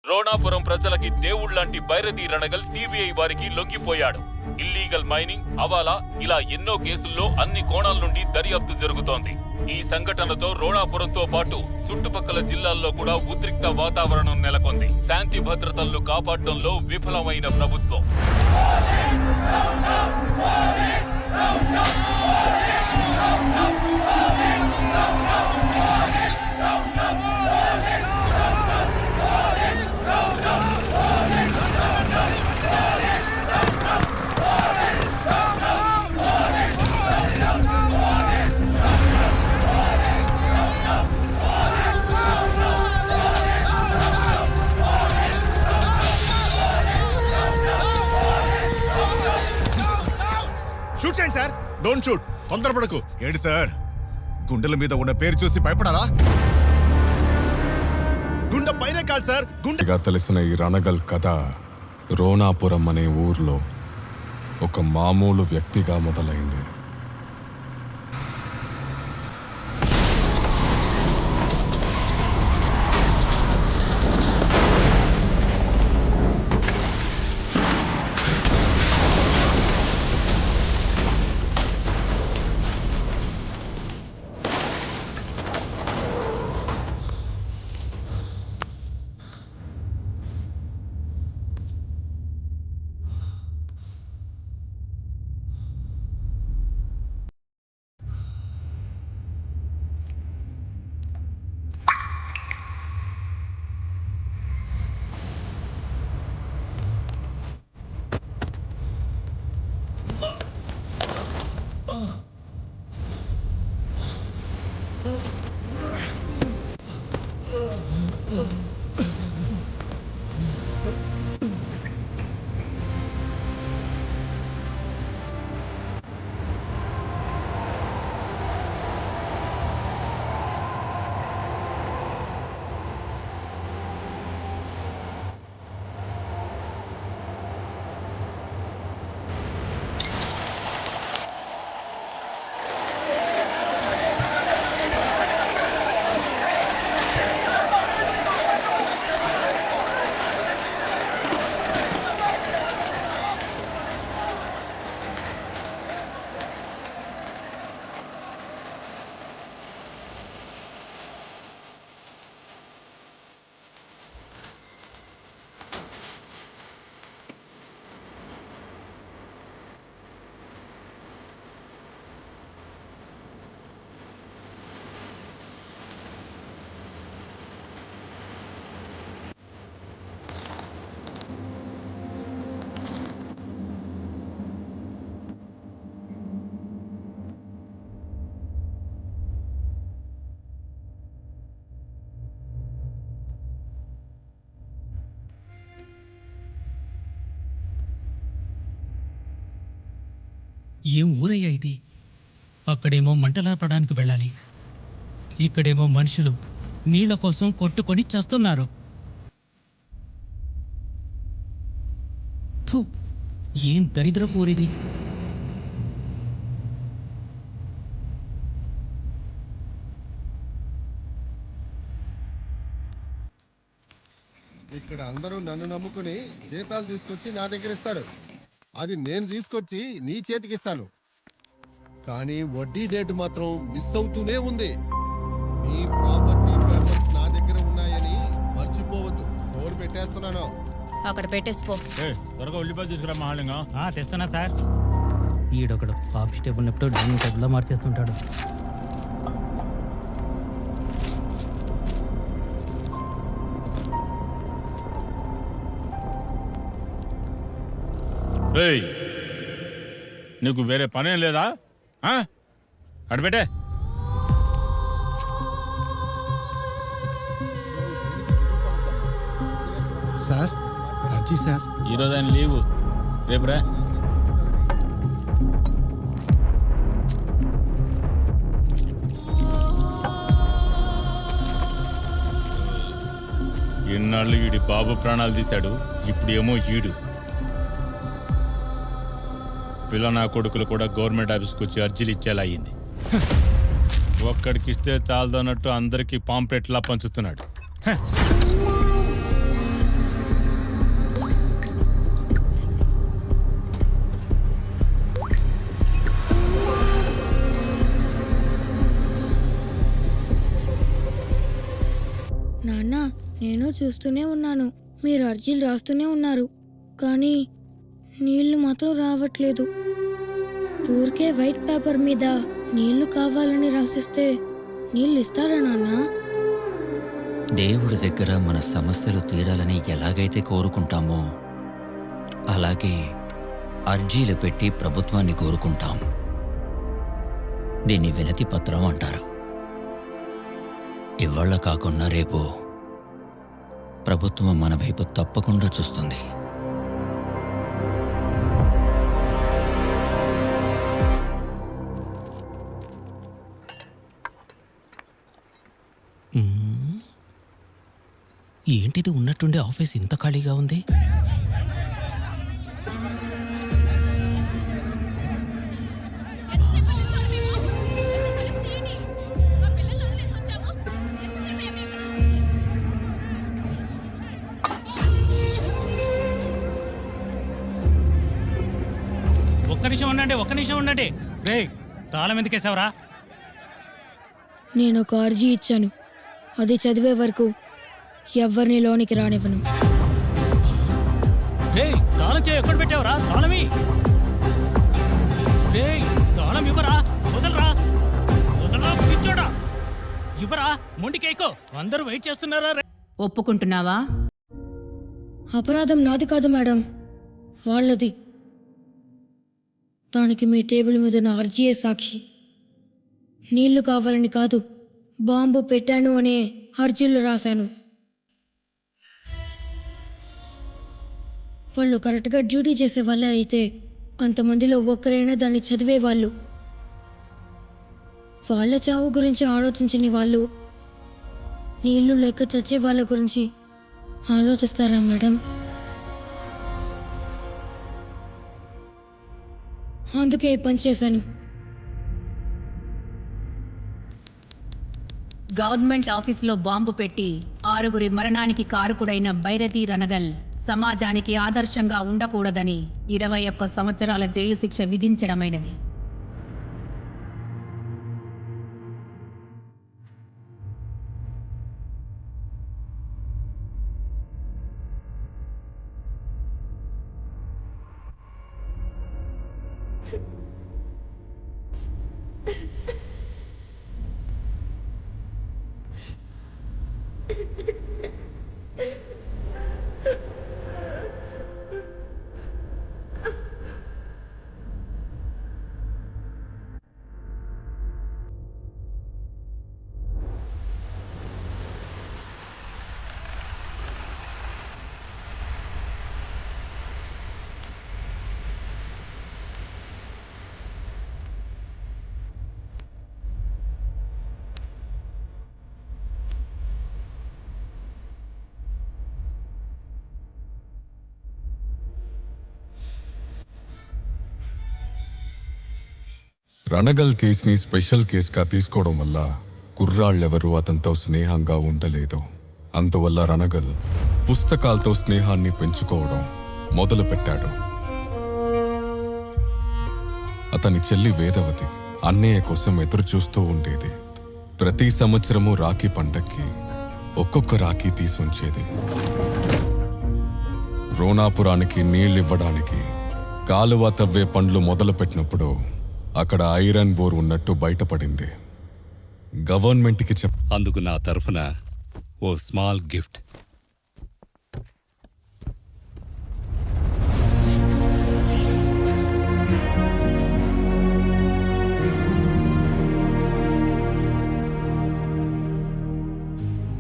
రోణాపురం ప్రజలకి దేవుళ్లాంటి బైరతి రణగల్ సిబిఐ వారికి లొంగిపోయాడు. Illegal mining, హవాలా ఇలా ఎన్నో కేసుల్లో అన్ని కోణాల నుండి దర్యాప్తు జరుగుతోంది. ఈ సంఘటనతో రోణాపురంతో పాటు చుట్టుపక్కల జిల్లాల్లో కూడా ఉద్రిక్త వాతావరణం నెలకొంది. శాంతి భద్రతలను కాపాడడంలో విఫలమైన ప్రభుత్వం. షూట్ చేయండి సార్. Don't shoot. తొందరపడకు. ఏంటి సార్, గుండెల మీద ఉన్న పేరు చూసి భయపడాలా? గుండె పైనే కాదు సార్, గుండెగా తెలిసిన ఈ రణగల్ కథ రోణాపురం అనే ఊర్లో ఒక మామూలు వ్యక్తిగా మొదలైంది. ఏం ఊరయ్యా ఇది? అక్కడేమో మంటలాపడానికి వెళ్ళాలి, ఇక్కడేమో మనుషులు నీళ్ల కోసం కొట్టుకొని చస్తున్నారు. థు, ఏం దరిద్రపూరిది. ఇక్కడ అందరూ నన్ను నమ్ముకుని జీతాలు తీసుకొచ్చి నా దగ్గర ఇస్తారు. అది నేను తీసుకొచ్చి నీ చేతికిస్తాను. కానీ వడ్డీ డేట్ మాత్రం మిస్ అవుతూనే ఉంది. నీ ప్రాపర్టీ పేపర్స్ నా దగ్గర ఉన్నాయని మర్చిపోవద్దు. ఫోన్ పెట్టేస్తున్నాను. అక్కడ పెట్టేసిపో. త్వరగా ఉల్లిపాయలు తీసుకురా మహాలింగా. తెస్తున్నా సార్. ఈడొకడు ఆఫీస్ టేబుల్ ఉన్నప్పుడు డైనింగ్ టేబుల్లో మార్చేస్తుంటాడు. నీకు వేరే పనేం లేదా? అడబెట్టే. సార్, అర్జీ సార్. ఈరోజు ఆయన లీవు, రేపు రా. ఇన్నాళ్ళు వీడి బాబు ప్రాణాలు తీశాడు, ఇప్పుడు ఏమో ఈడు. పిల్ల నా కొడుకులు కూడా గవర్నమెంట్ ఆఫీస్కి వచ్చి అర్జీలు ఇచ్చేలా అయ్యింది. ఒక్కడికిస్తే చాలదన్నట్టు అందరికీ పాంప్లెట్లా పంచుతున్నాడు. నాన్న, నేను చూస్తూనే ఉన్నాను, మీరు అర్జీలు రాస్తూనే ఉన్నారు, కానీ నీళ్లు మాత్రం రావట్లేదు. ఊరికే వైట్ పేపర్ మీద నీళ్లు కావాలని రాసిస్తే నీళ్ళు ఇస్తారా నాన్న? దేవుడి దగ్గర మన సమస్యలు తీరాలని ఎలాగైతే కోరుకుంటామో అలాగే అర్జీలు పెట్టి ప్రభుత్వాన్ని కోరుకుంటాం. దీన్ని వినతి పత్రం అంటారు. ఇవాళ కాకున్నా రేపు ప్రభుత్వం మన వైపు తప్పకుండా చూస్తుంది. ఏంటిది, ఉన్నట్టుండి ఆఫీస్ ఇంత ఖాళీగా ఉంది? ఒక్క నిమిషం ఉండండి. రే, తాళం ఎందుకేసావరా? నేను ఒక అర్జీ ఇచ్చాను, అది చదివే వరకు ఎవరిని లోనికి రానివ్వను. తాళం చేయి ఎక్కడ పెట్టావురా? తాళమి తాళం ఇవ్వరా? వదలరా పిచ్చోడా, ఇవ్వరా, మొండికేకో, అందరూ వెయిట్ చేస్తున్నారా? ఒప్పుకుంటున్నావా? అపరాధం నాది కాదు మేడం, వాళ్ళది. దానికి మీ టేబుల్ మీద నా అర్జీయే సాక్షి. నీళ్లు కావాలని కాదు, బాంబు పెట్టాను అనే అర్జీలు రాశాను. వాళ్ళు కరెక్ట్గా డ్యూటీ చేసే వాళ్ళే అయితే అంతమందిలో ఒక్కరైనా దాన్ని చదివేవాళ్ళు. వాళ్ళ చావు గురించి ఆలోచించని వాళ్ళు నీళ్లు లేక చచ్చే వాళ్ళ గురించి ఆలోచిస్తారా మేడం? అందుకే ఈ పని చేశాను. గవర్నమెంట్ ఆఫీసులో బాంబు పెట్టి 6 మరణానికి కారకుడైన భైరతి రణగల్ సమాజానికి ఆదర్శంగా ఉండకూడదని 21 సంవత్సరాల జైలు శిక్ష విధించడమైనది. రణగల్ కేసుని స్పెషల్ కేసుగా తీసుకోవడం వల్ల కుర్రాళ్ళెవరూ అతనితో స్నేహంగా ఉండలేదు. అందువల్ల రణగల్ పుస్తకాలతో స్నేహాన్ని పెంచుకోవడం మొదలుపెట్టాడు. అతని చెల్లి వేదవతి అన్నయ్య కోసం ఎదురు చూస్తూ ఉండేది. ప్రతి సంవత్సరము రాఖీ పండక్కి ఒక్కొక్క రాఖీ తీసుంచేది. రోణాపురానికి నీళ్ళివ్వడానికి కాలువ తవ్వే పనులు మొదలుపెట్టినప్పుడు అక్కడ ఐరన్ ఓర్ ఉన్నట్టు బయటపడింది. గవర్నమెంట్కి అందుకు నా తరఫున ఓ స్మాల్ గిఫ్ట్.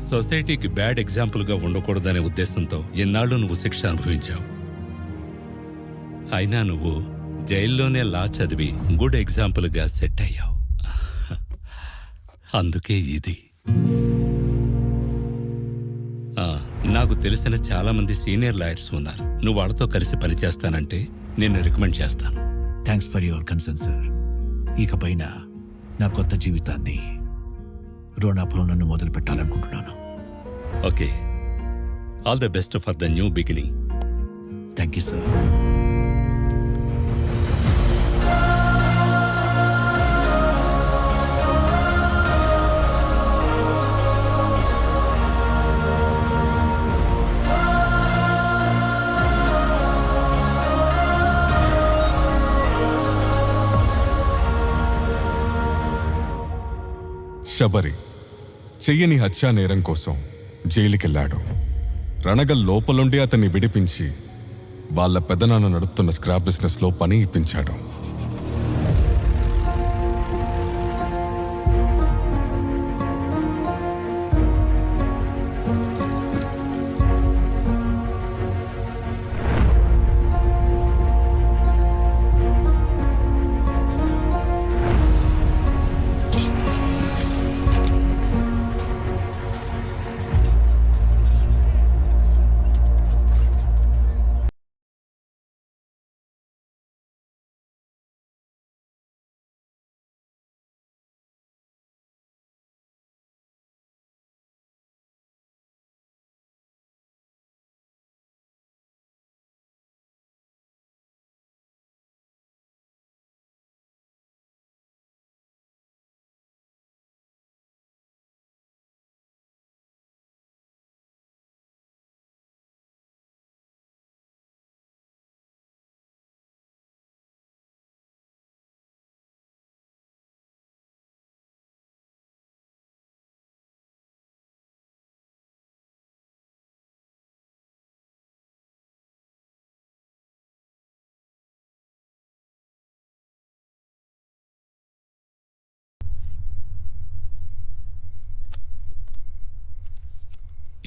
సొసైటీకి బ్యాడ్ ఎగ్జాంపుల్గా ఉండకూడదనే ఉద్దేశంతో ఎన్నాళ్ళు నువ్వు శిక్ష అనుభవించావు. అయినా నువ్వు జైల్లోనే లా చదివి గుడ్ ఎగ్జాంపుల్గా సెట్ అయ్యావు. అందుకే ఇది. నాకు తెలిసిన చాలా మంది సీనియర్ లాయర్స్ ఉన్నారు. నువ్వు వాళ్ళతో కలిసి పనిచేస్తానంటే నిన్ను రికమెండ్ చేస్తాను. Thanks for your concern sir. ఇకపైన నా కొత్త జీవితాన్ని రోణాపురం నన్ను మొదలు పెట్టాలనుకుంటున్నాను. Okay, all the best for the new beginning. Thank you sir. Sabari చెయ్యని హత్యా నేరం కోసం జైలుకెళ్లాడు. రణగల్ లోపలుండి అతన్ని విడిపించి వాళ్ళ పెదనాన్న నడుపుతున్న స్క్రాప్ బిజినెస్లో పని ఇప్పించాడు.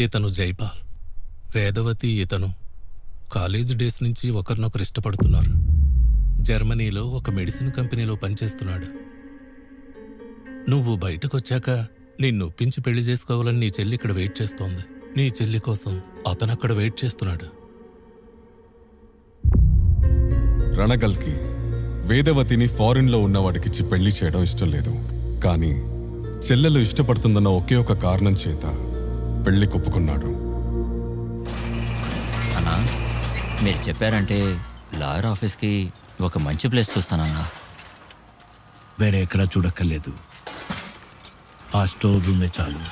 ఇతను జైపాల్, వేదవతి ఇతను కాలేజ్ డేస్ నుంచి ఒకరినొకరు ఇష్టపడుతున్నారు. జర్మనీలో ఒక మెడిసిన్ కంపెనీలో పనిచేస్తున్నాడు. నువ్వు బయటకొచ్చాక నిన్ను ఒప్పించి పెళ్లి చేసుకోవాలని నీ చెల్లి ఇక్కడ వెయిట్ చేస్తోంది. నీ చెల్లి కోసం అతను అక్కడ వెయిట్ చేస్తున్నాడు. రణగల్కి వేదవతిని ఫారిన్లో ఉన్నవాడికిచ్చి పెళ్లి చేయడం ఇష్టం లేదు. కానీ చెల్లెలు ఇష్టపడుతుందన్న ఒకే ఒక కారణం చేత పెళ్లి కొప్పుకున్నాడు. అన్నా, మీరు చెప్పారంటే లాయర్ ఆఫీస్కి ఒక మంచి ప్లేస్ చూస్తానన్నా. వేరే ఎక్కడా చూడక్కర్లేదు, ఆ స్టోర్ రూమే చాలు.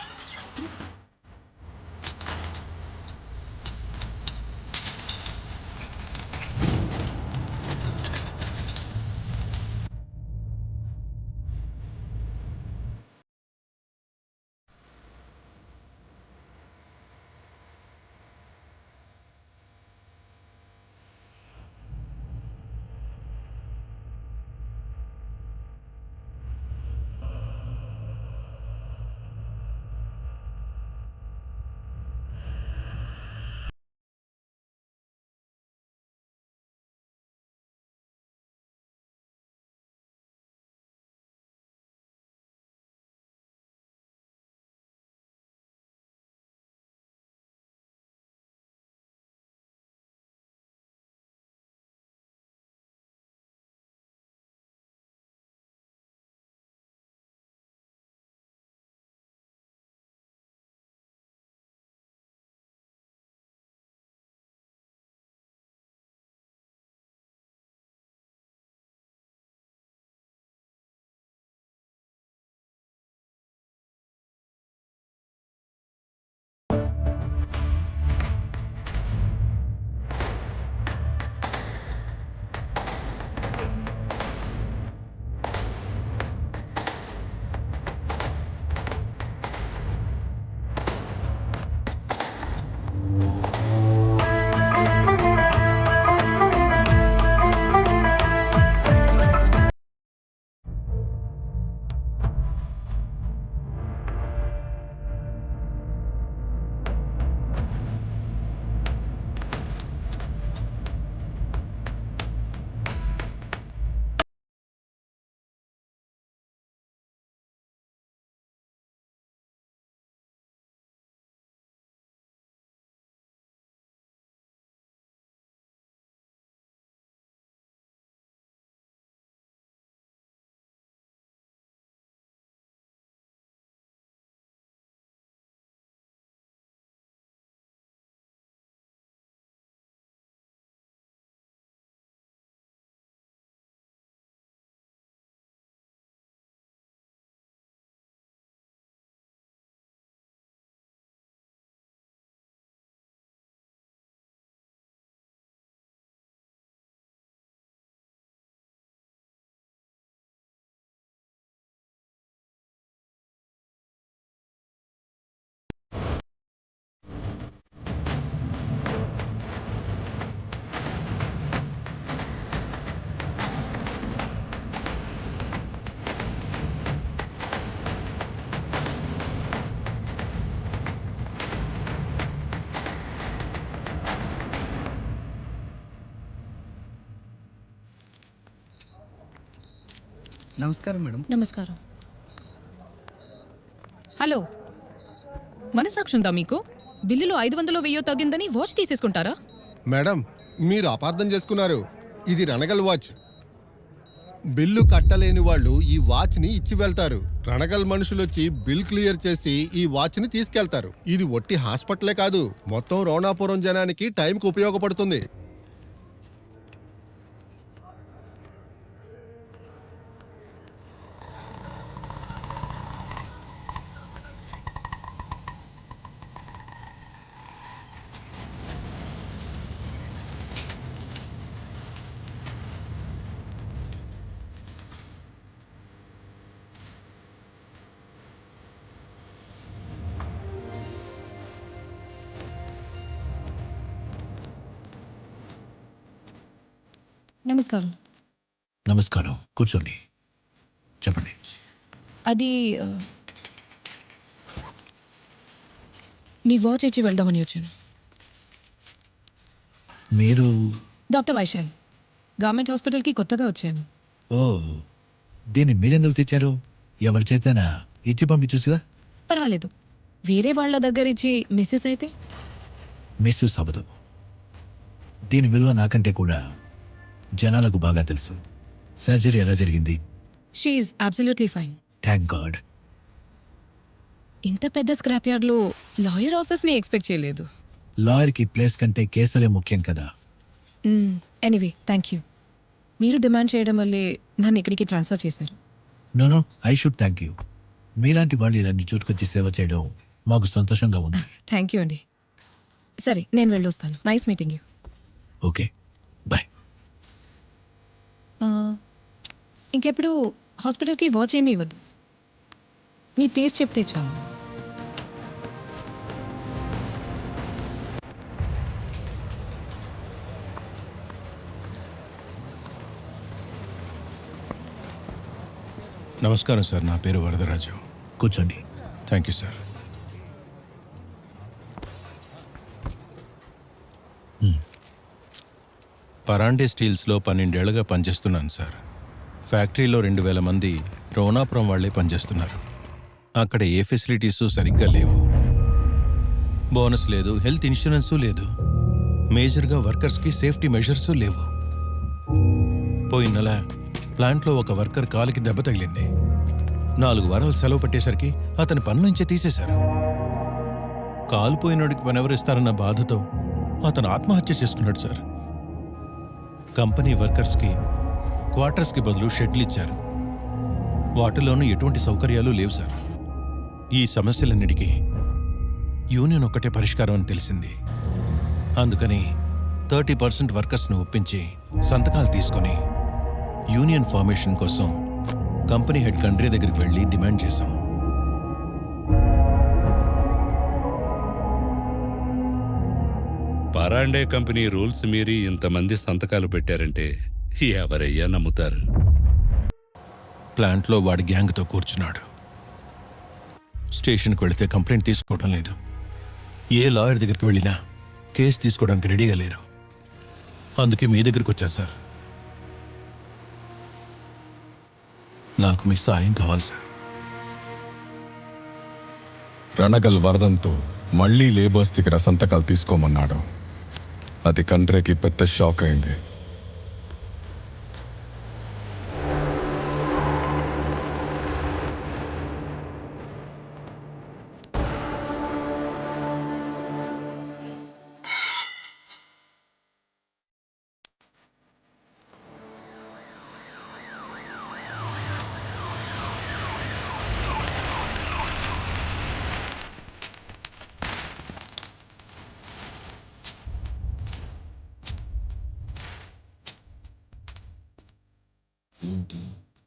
నమస్కారం మేడం. నమస్కారం. హలో, మనసాక్షి ఉందా మీకు? బిల్లులో 500 1000 తగ్గిందని వాచ్ తీసేసుకుంటారా? మేడం, మీరు అపార్థం చేసుకున్నారు. ఇది రణగల్ వాచ్. బిల్లు కట్టలేని వాళ్ళు ఈ వాచ్ని ఇచ్చి వెళ్తారు. రణగల్ మనుషులు వచ్చి బిల్ క్లియర్ చేసి ఈ వాచ్ని తీసుకెళ్తారు. ఇది ఒట్టి హాస్పిటలే కాదు, మొత్తం రోణాపురం జనానికి టైంకి ఉపయోగపడుతుంది. నమస్కారం. నమస్కారం, కూర్చోండి. చెప్పండి. అది మీ వాచ్ ఇచ్చి వెళ్దామని వచ్చాను. మీరు? డాక్టర్ వైశాల్, గవర్నమెంట్ హాస్పిటల్కి కొత్తగా వచ్చాను. ఓ, దీన్ని మీరెందుకు తెచ్చారు? ఎవరి చేతనా ఇచ్చి పంపించుగా? పర్వాలేదు, వేరే వాళ్ళ దగ్గర ఇచ్చి మిస్సెస్ అయితే? మిస్సెస్ అవ్వదు. దీని విలువ నాకంటే కూడా జనాలకు బాగా తెలుసు. సర్జరీ ఎలా జరిగింది? She's absolutely fine. Thank God. ఇంత పెద్ద స్క్రాప్ యార్డ్లో లాయర్ ఆఫీస్ని ఎక్స్పెక్ట్ చేయలేదు. లాయర్కి ప్లేస్ కంటే కేసులే ముఖ్యం కదా. Anyway, thank you. మీరు డిమాండ్ చేయడం వల్లే నన్ను ఇక్కడికి ట్రాన్స్ఫర్ చేశారు. No, I should thank you. మీలాంటి వాళ్ళు ఇలాంటి చోటుకొచ్చి సేవ చేయడం మాకు సంతోషంగా ఉంది. థ్యాంక్ యూ అండి. సరే, నేను వెళ్ళొస్తాను. Nice meeting you. Okay, bye. ఇంకెప్పుడు హాస్పిటల్కి వాచ్ ఏమీ ఇవ్వద్దు. మీ పేరు చెప్తే చాలు. నమస్కారం సార్, నా పేరు వరదరాజు. కూర్చోండి. Thank you sir. పరాండే స్టీల్స్లో 12 ఏళ్లుగా పనిచేస్తున్నాను సార్. ఫ్యాక్టరీలో 2000 మంది రోణాపురం వాళ్లే పనిచేస్తున్నారు. అక్కడ ఏ ఫెసిలిటీసు సరిగ్గా లేవు. బోనస్ లేదు, హెల్త్ ఇన్సూరెన్సు లేదు, మేజర్గా వర్కర్స్కి సేఫ్టీ మెజర్సు లేవు. పోయిన నెల ప్లాంట్లో ఒక వర్కర్ కాలికి దెబ్బ తగిలింది. 4 వారాలు సెలవు పట్టేసరికి అతని పని నుంచే తీసేశారు. కాలు పోయినోడికి పనెవరిస్తారన్న బాధతో అతను ఆత్మహత్య చేసుకున్నాడు సార్. కంపెనీ వర్కర్స్కి క్వార్టర్స్కి బదులు షెడ్లు ఇచ్చారు. వాటిలోనూ ఎటువంటి సౌకర్యాలు లేవు సార్. ఈ సమస్యలన్నిటికీ యూనియన్ ఒక్కటే పరిష్కారం అని తెలిసింది. అందుకని 30% వర్కర్స్ను ఒప్పించి సంతకాలు తీసుకొని యూనియన్ ఫార్మేషన్ కోసం కంపెనీ హెడ్ కంట్రీ దగ్గరికి వెళ్ళి డిమాండ్ చేశాం. పరాండే కంపెనీ రూల్స్ మీరి ఇంతమంది సంతకాలు పెట్టారంటే ఎవరయ్యా నమ్ముతారు? ప్లాంట్లో వాడి గ్యాంగ్తో కూర్చున్నాడు. స్టేషన్కి వెళితే కంప్లైంట్ తీసుకోవడం లేదు. ఏ లాయర్ దగ్గరికి వెళ్ళినా కేసు తీసుకోవడానికి రెడీగా లేరు. అందుకే మీ దగ్గరికి వచ్చాను సార్. నాకు మీ సాయం కావాలి సార్. రణగల్ వరదంతో మళ్లీ లేబర్స్ దగ్గర సంతకాలు తీసుకోమన్నాడు. అది కండ్రేకి పెద్ద షాక్ అయింది.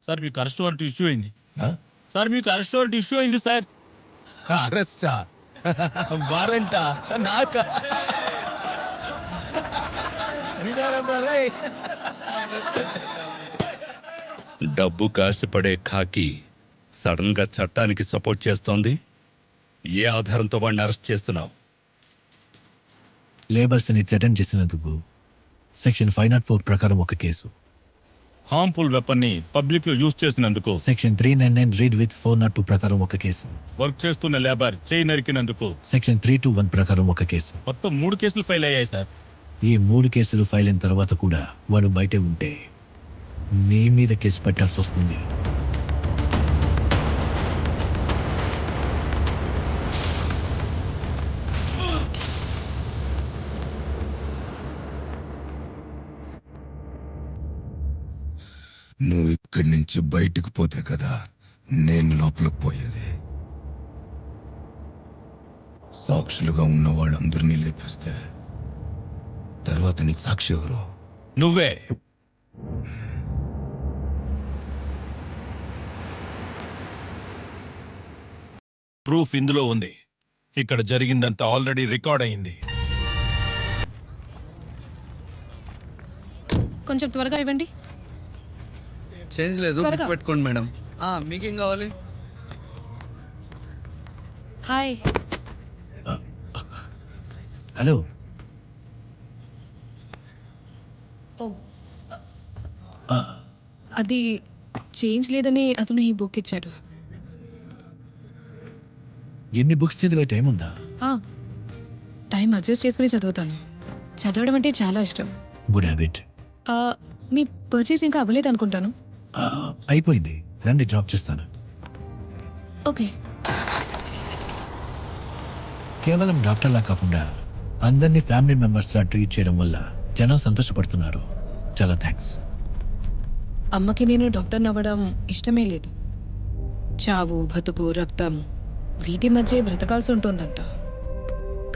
సార్, మీకు అరెస్ట్ వారెంట్ ఇష్యూ అయింది. సార్, మీకు అరెస్ట్ వారెంట్ ఇష్యూ అయింది సార్. అరెస్టా? వారంటా? నాకా? డబ్బు కాసిపడే ఖాకి సడన్ గా చట్టానికి సపోర్ట్ చేస్తోంది. ఏ ఆధారంతో వాడిని అరెస్ట్ చేస్తున్నావు? లేబర్స్ని థ్రెటన్ చేసినందుకు సెక్షన్ 504 ప్రకారం ఒక కేసు. హార్మ్ఫుల్ వెపన్ ని పబ్లిక్ లో యూజ్ చేసినందుకు, సెక్షన్ 399 రీడ్ విత్ 402 ప్రకారం ఒక కేసు, వర్క్ చేస్తున్న లేబర్ చేయి నరికినందుకు సెక్షన్ 321 ప్రకారం ఒక కేసు. మొత్తం 3 కేసులు ఫైల్ అయ్యాయి సార్. ఈ 3 కేసులు ఫైల్ అయిన తర్వాత కూడా వాడు బయటే ఉంటే నీ మీద కేసు పెట్టాల్సి వస్తుంది. నువ్వు ఇక్కడి నుంచి బయటికి పోతే కదా నేను లోపలికి పోయేది. సాక్షులుగా ఉన్న వాళ్ళందరినీ లేపేస్తే తర్వాత నీకు సాక్షి ఎవరు? నువ్వే. ప్రూఫ్ ఇందులో ఉంది. ఇక్కడ జరిగిందంతా ఆల్రెడీ రికార్డ్ అయింది. కొంచెం త్వరగా ఇవ్వండి. చేంజ్ లేదు, త్వరగా. పెట్టుకోండి మేడం. మీకేం కావాలి? హాయ్. హలో, అది చేంజ్ లేదని అతను ఈ బుక్ ఇచ్చాడు. ఎన్ని బుక్స్ చదివే టైం ఉందా? టైం అడ్జస్ట్ చేసుకుని చదువుతాను. చదవడం అంటే చాలా ఇష్టం. Good habit. మీ పర్చేస్ ఇంకా అవ్వలేదు అనుకుంటాను. అయిపోయింది, రండి డ్రాప్ చేస్తాను. ఓకే. కేవలం డాక్టర్లా కాకుండా అందరినీ ఫ్యామిలీ మెంబర్స్లా ట్రీట్ చేయడం వల్ల జనం సంతోషపడుతున్నారు. చాలా థ్యాంక్స్. అమ్మకి నేను డాక్టర్ని అవ్వడం ఇష్టమే లేదు. చావు, బతుకు, రక్తం వీటి మధ్య బ్రతకాల్సి ఉంటుందంట.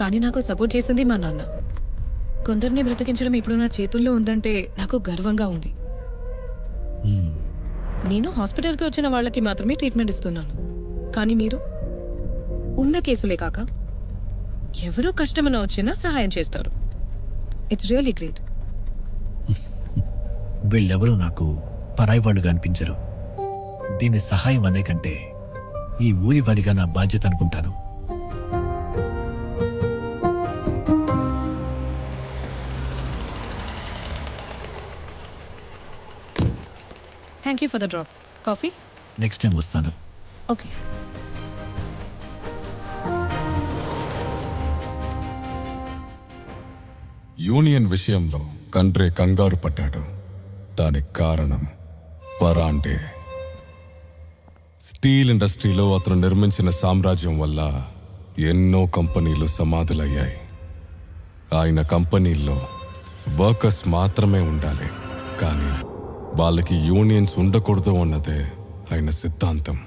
కానీ నాకు సపోర్ట్ చేసింది మా నాన్న. కొందరిని బ్రతికించడం ఇప్పుడు నా చేతుల్లో ఉందంటే నాకు గర్వంగా ఉంది. నేను హాస్పిటల్కి వచ్చిన వాళ్ళకి మాత్రమే ట్రీట్మెంట్ ఇస్తున్నాను. కానీ మీరు ఉన్న కేసులే కాక ఎవరో కష్టమన్నా వచ్చినా సహాయం చేస్తారు. It's really great. వీళ్ళెవరూ నాకు పరాయి వాళ్ళుగా అనిపించరు. దీన్ని సహాయం అనే కంటే ఈ ఊరి వారిగా నా బాధ్యత అనుకుంటాను. Thank you for the drop. Coffee? Next time వస్తాను. ఓకే. యూనియన్ విషయంలో కండ్రే కంగారు పడ్డాడు. దానికి కారణం పరాండే. స్టీల్ ఇండస్ట్రీలో అతను నిర్మించిన సామ్రాజ్యం వల్ల ఎన్నో కంపెనీలు సమాధులయ్యాయి. ఆయన కంపెనీల్లో వర్కర్స్ మాత్రమే ఉండాలి, కానీ వాళ్ళకి యూనియన్స్ ఉండకూడదు అన్నదే ఆయన సిద్ధాంతం.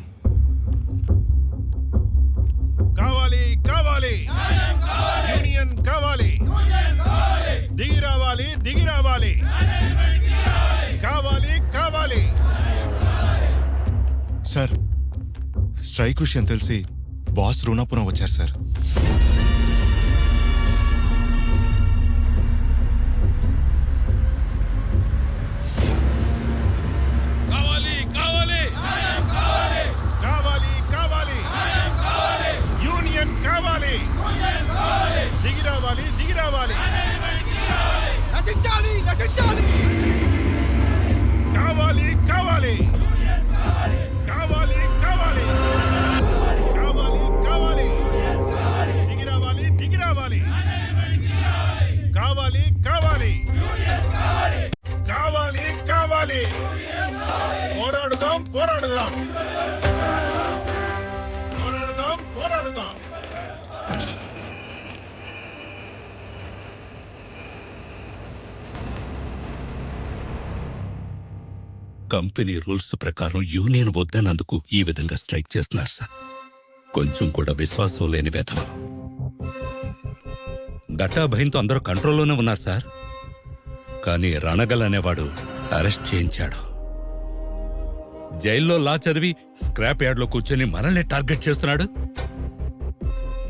కావాలి కావాలి యూనియన్ కావాలి, దిగి రావాలి దిగి రావాలి, కావాలి కావాలి. సార్, స్ట్రైక్ విషయం తెలిసి బాస్ రుణాపురం వచ్చారు సార్. కావాలి కావాలి కావాలి కావాలి యూనియన్ కావాలి, దిగి రావాలి దిగి రావాలి, నశించాలి నశించాలి, కావాలి కావాలి కావాలి కావాలి కావాలి కావాలి, దిగి రావాలి దిగి రావాలి, కావాలి కావాలి కావాలి కావాలి, పోరాడుదాం పోరాడుదాం పోరాడుదాం పోరాడుదాం. కంపెనీ రూల్స్ ప్రకారం యూనియన్ వద్దనందుకు ఈ విధంగా స్ట్రైక్ చేస్తున్నారు సార్. కొంచెం కూడా విశ్వాసం లేని వేతనం. గట్టా భయంతో అందరూ కంట్రోల్లోనే ఉన్నారు సార్. కానీ రణగల్ అనేవాడు అరెస్ట్ చేయించాడు. జైల్లో లా చదివి స్క్రాప్ యార్డ్లో కూర్చొని మనల్ని టార్గెట్ చేస్తున్నాడు.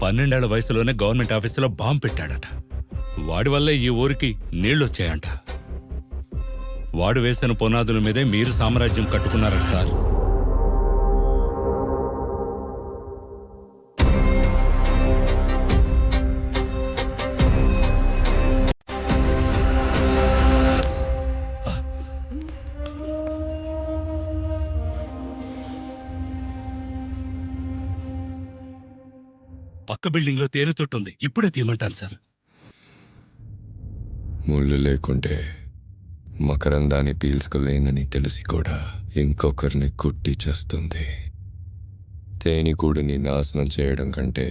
12 ఏళ్ల వయసులోనే గవర్నమెంట్ ఆఫీసులో బాంబు పెట్టాడట. వాడి వల్లే ఈ ఊరికి నీళ్లొచ్చాయంట. వాడు వేసిన పునాదుల మీదే మీరు సామ్రాజ్యం కట్టుకున్నారట సార్. పక్క బిల్డింగ్ లో తేనెతొట్టుంది. ఇప్పుడే తీయమంటాను సార్. ముళ్ళు లేకుంటే మకరందాన్ని పీల్చుకోలేనని తెలిసి కూడా ఇంకొకరిని కుట్టి చేస్తుంది. తేనెగూడుని నాశనం చేయడం కంటే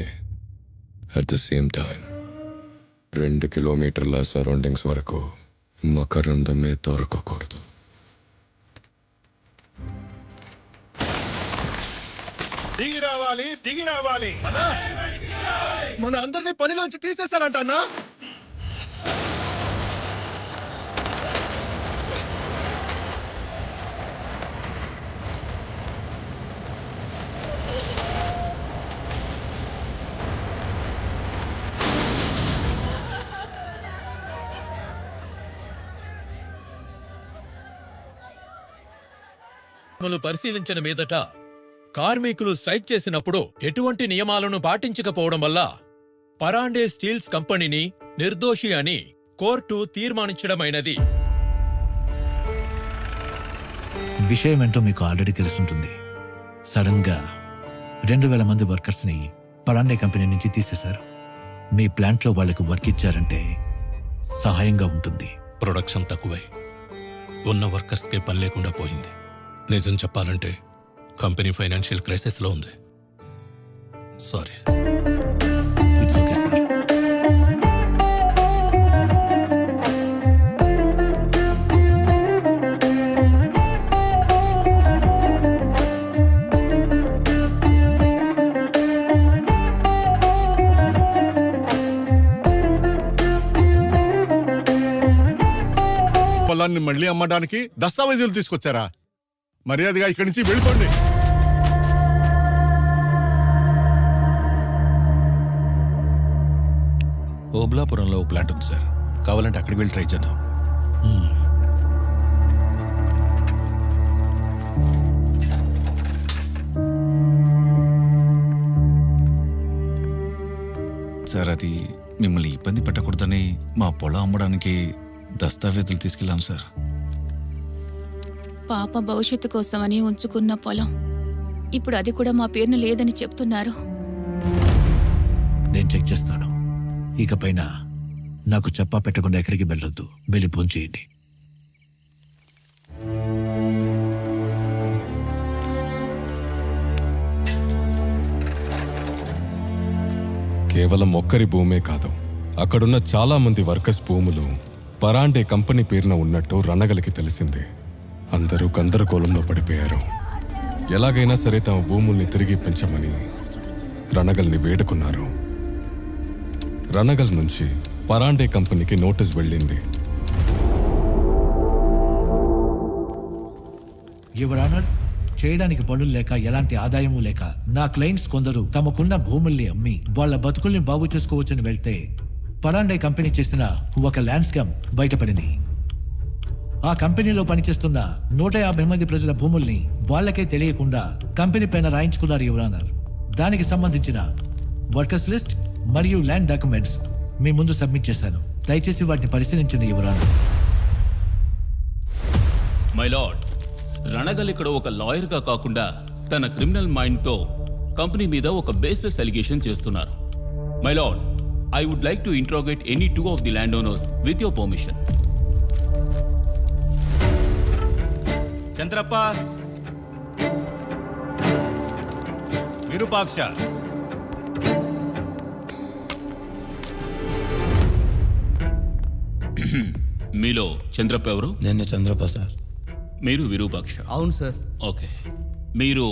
అట్ ద సేమ్ టైం 2 కిలోమీటర్ల సరౌండింగ్స్ వరకు మకరందమే దొరకకూడదు. దిగి రావాలి. మన అందరినీ పనిలోంచి తీసేస్తారంట అన్నా. పరిశీలించిన మీదట కార్మికులు స్ట్రైక్ చేసినప్పుడు ఎటువంటి నియమాలను పాటించకపోవడం వల్ల పరాండే స్టీల్స్ కంపెనీని నిర్దోషి అని కోర్టు తీర్మానించడమైనది. విషయమేంటో మీకు ఆల్రెడీ తెలుసుంటుంది. సడన్ గా 2,000 మంది వర్కర్స్ ని పరాండే కంపెనీ నుంచి తీసేశారు. మీ ప్లాంట్ లో వాళ్లకు వర్క్ ఇచ్చారంటే సహాయంగా ఉంటుంది. ప్రొడక్షన్ తక్కువై ఉన్న వర్కర్స్కే పని లేకుండా పోయింది. నిజం చెప్పాలంటే కంపెనీ ఫైనాన్షియల్ క్రైసిస్ లో ఉంది. సారీ. It's okay sir. పొలాన్ని మళ్ళీ అమ్మడానికి దస్తావేజులు తీసుకొచ్చారా? మర్యాదగా ఇక్కడి నుంచి వెళ్ళిపోండి. ఓబ్లాపురంలో ఒక ప్లాంట్ ఉంది సార్. కావాలంటే అక్కడికి వెళ్ళి ట్రై చేద్దాం. సార్, అది మిమ్మల్ని ఇబ్బంది పెట్టకూడదని మా పొలం అమ్మడానికి దస్తావేజులు తీసుకెళ్ళాం సార్. పాప భవిష్యత్తు కోసమని ఉంచుకున్న పొలం ఇప్పుడు అది కూడా మా పేరున లేదని చెప్తున్నారు. నేను చెక్ చేస్తాను. ఇకపైన నాకు చెప్పా పెట్టకుండా ఎక్కడికి వెళ్ళొద్దు. వెళ్ళి భోంచేయండి. కేవలం ఒక్కరి భూమే కాదు, అక్కడున్న చాలా మంది వర్కర్స్ భూములు పరాండే కంపెనీ పేరున ఉన్నట్టు రణగలికి తెలిసింది. అందరూ గందరగోళంలో పడిపోయారు. ఎలాగైనా సరే తమ భూముల్ని తిరిగి పెంచమని రణగల్ని వేడుకున్నారు. రణగల్ నుంచి పరాండే కంపెనీకి నోటీస్ వెళ్ళింది. యువర్ ఆనర్, చేయడానికి పనులు లేక ఎలాంటి ఆదాయము లేక నా క్లయింట్స్ కొందరు తమకున్న భూముల్ని అమ్మి వాళ్ళ బతుకుల్ని బాగు చేసుకోవచ్చని వెళ్తే పరాండే కంపెనీ చేసిన ఒక ల్యాండ్ స్కామ్ బయటపడింది. ఆ కంపెనీలో పనిచేస్తున్న 150 మంది ప్రజల భూముల్ని వాళ్ళకే తెలియకుండా కంపెనీ పైన రాయించుకున్నారు యువర్ ఆనర్. దానికి సంబంధించిన వర్కర్స్ లిస్ట్ మరియు ల్యాండ్ డాక్యుమెంట్స్ మీ ముందు సబ్మిట్ చేశాను. దయచేసి వాటిని పరిశీలించండి your honour. My lord, Ranagal ఇక్కడ ఒక లాయర్గా కాకుండా తన క్రిమినల్ మైండ్తో కంపెనీ మీద ఒక బేస్లెస్ అలిగేషన్ చేస్తున్నారు. My lord, I would like to interrogate any 2 of the land owners with your permission. Chandrappa, Virupaksha, మీలో చంద్రప్ప ఎవరు? నేను చంద్రప్ప సార్. మీరు విరూపాక్ష? అవును సార్. ఓకే. మీరు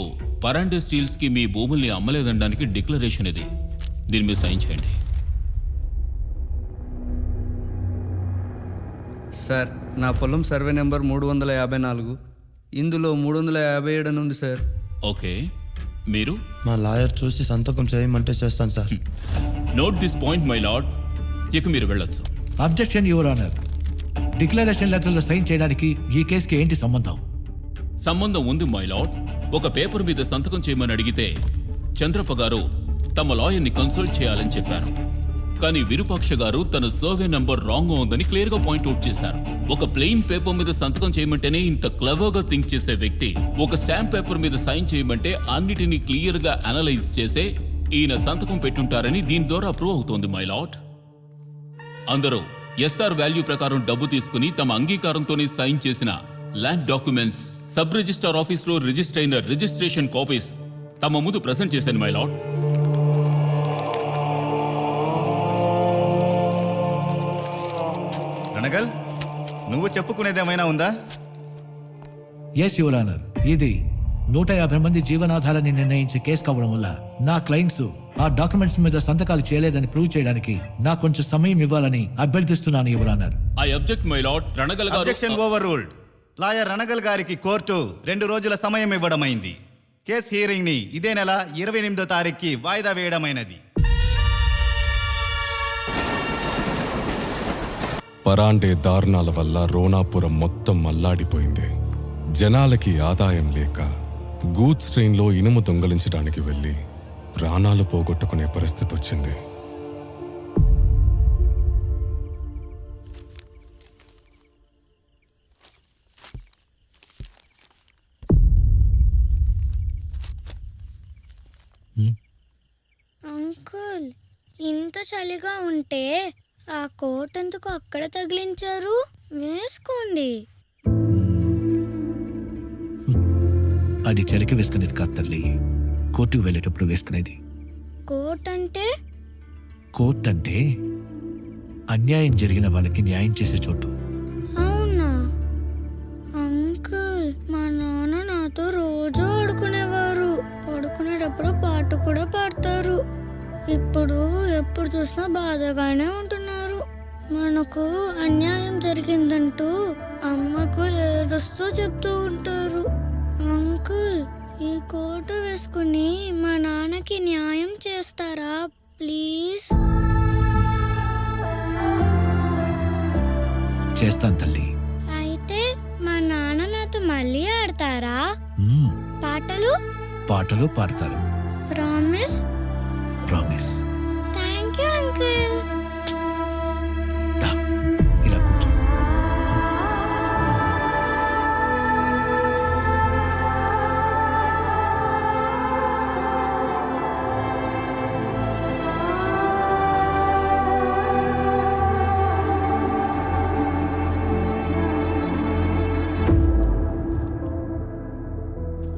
పరాండే స్టీల్స్ కి మీ భూముల్ని అమ్మలేదనడానికి డిక్లరేషన్ ఇది. దీని మీద సైన్ చేయండి. సార్, నా పొలం సర్వే నెంబర్ 354, ఇందులో 357 ఉంది సార్. ఓకే. మీరు? మా లాయర్ చూసి సంతకం చేయమంటే చేస్తాను sir. Note this point my lord. ఇక మీరు వెళ్ళొచ్చు. Objection your honour. డిక్లరేషన్ లెటర్లో సైన్ చేయడానికి ఈ కేసుకి ఏంటి సంబంధం? సంబంధం ఉంది మై లార్డ్. ఒక పేపర్ మీద సంతకం చేయమని అడిగితే చంద్రప్ప గారు తమ లాయర్ని కన్సల్ట్ చేయాలని చెప్పారు. కానీ విరూపాక్ష గారు తన సర్వే నంబర్ రాంగ్ ఉందని క్లియర్ గా పాయింట్అవుట్ చేశారు. ఒక ప్లెయిన్ పేపర్ మీద సంతకం చేయమంటేనే ఇంత క్లవర్ గా థింక్ చేసే వ్యక్తి ఒక స్టాంప్ పేపర్ మీద సైన్ చేయమంటే అన్నిటినీ క్లియర్ గా అనలైజ్ చేసే ఈయన సంతకం పెట్టుంటారని దీని ద్వారా ప్రూవ్ అవుతోంది మై లార్డ్. అందరూ ఎస్ఆర్ వాల్యూ ప్రకారం డబ్బు తీసుకుని తమ అంగీకారంతోనే సైన్ చేసిన ల్యాండ్ డాక్యుమెంట్స్ సబ్ రిజిస్ట్రార్ ఆఫీస్లో రిజిస్టర్ అయిన రిజిస్ట్రేషన్ కాపీస్ తమ ముందు ప్రెజెంట్ చేశాను మై లార్డ్. రణగల్, నువ్వు చెప్పుకునేదేమైనా ఉందా? ఎస్ యువర్ ఆనర్, ఇది 150 మంది జీవనాధారాన్ని నిర్ణయించే కేసు కావడం వల్ల నా క్లయింట్స్ ఆ డాక్యుమెంట్స్ మీద సంతకాలు చేయలేదని ప్రూవ్ చేయడానికి నాకు కొంచెం సమయం ఇవ్వాలని అభ్యర్థిస్తున్నాను your honour. I object my lord. Ranagal garu objection overruled. Lawyer Ranagal గారికి కోర్టు 2 రోజుల సమయం ఇవ్వడమైంది. కేస్ హియరింగ్ ని ఇదే నెల 28వ తారీఖుకి వాయిదా వేయడమైనది. పరాండే దారుణాల వల్ల రోణాపురం మొత్తం అల్లాడిపోయింది. జనాలకి ఆదాయం లేక గూడ్స్ ట్రైన్లో ఇనుము దొంగలించడానికి వెళ్ళి ప్రాణాలు పోగొట్టుకునే పరిస్థితి వచ్చింది. అంకుల్, ఇంత చలిగా ఉంటే ఆ కోట్ ఎందుకు అక్కడ తగిలించారు? వేసుకోండి. అది చలికి వేసుకునేది కాదు తల్లి, కోర్టుకు వెళ్ళేటప్పుడు వేసుకునేది. కోట్ అంటే? కోర్ట్ అంటే అన్యాయం జరిగిన వాళ్ళకి న్యాయం చేసే చోటు. అవునా అంకుల్, మా నాన్న నాతో రోజు ఆడుకునేవారు. పడుకునేటప్పుడు పాట కూడా పాడతారు. ఇప్పుడు ఎప్పుడు చూసినా బాధగానే ఉంటున్నారు. మనకు అన్యాయం జరిగిందంటూ అమ్మకు ఏడుస్తూ చెప్తూ ఉంటారు. అంకుల్, ఈ కోటు వేసుకుని మా నాన్నకి న్యాయం చేస్తారా ప్లీజ్? చేస్తాను తల్లి. అయితే మా నాన్న నాతో మళ్ళీ ఆడతారా? పాటలు పాటలు పాడతారు. Promise? Promise. Thank you uncle. ఇలా కూర్చో.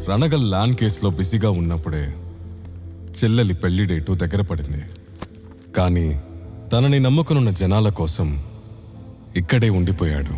రణగల్ ల్యాండ్ కేసులో బిజీగా ఉన్నప్పుడే చెల్లెలి పెళ్లి డేటు దగ్గర పడింది. కానీ తనని నమ్ముకునున్న జనాల కోసం ఇక్కడే ఉండిపోయాడు.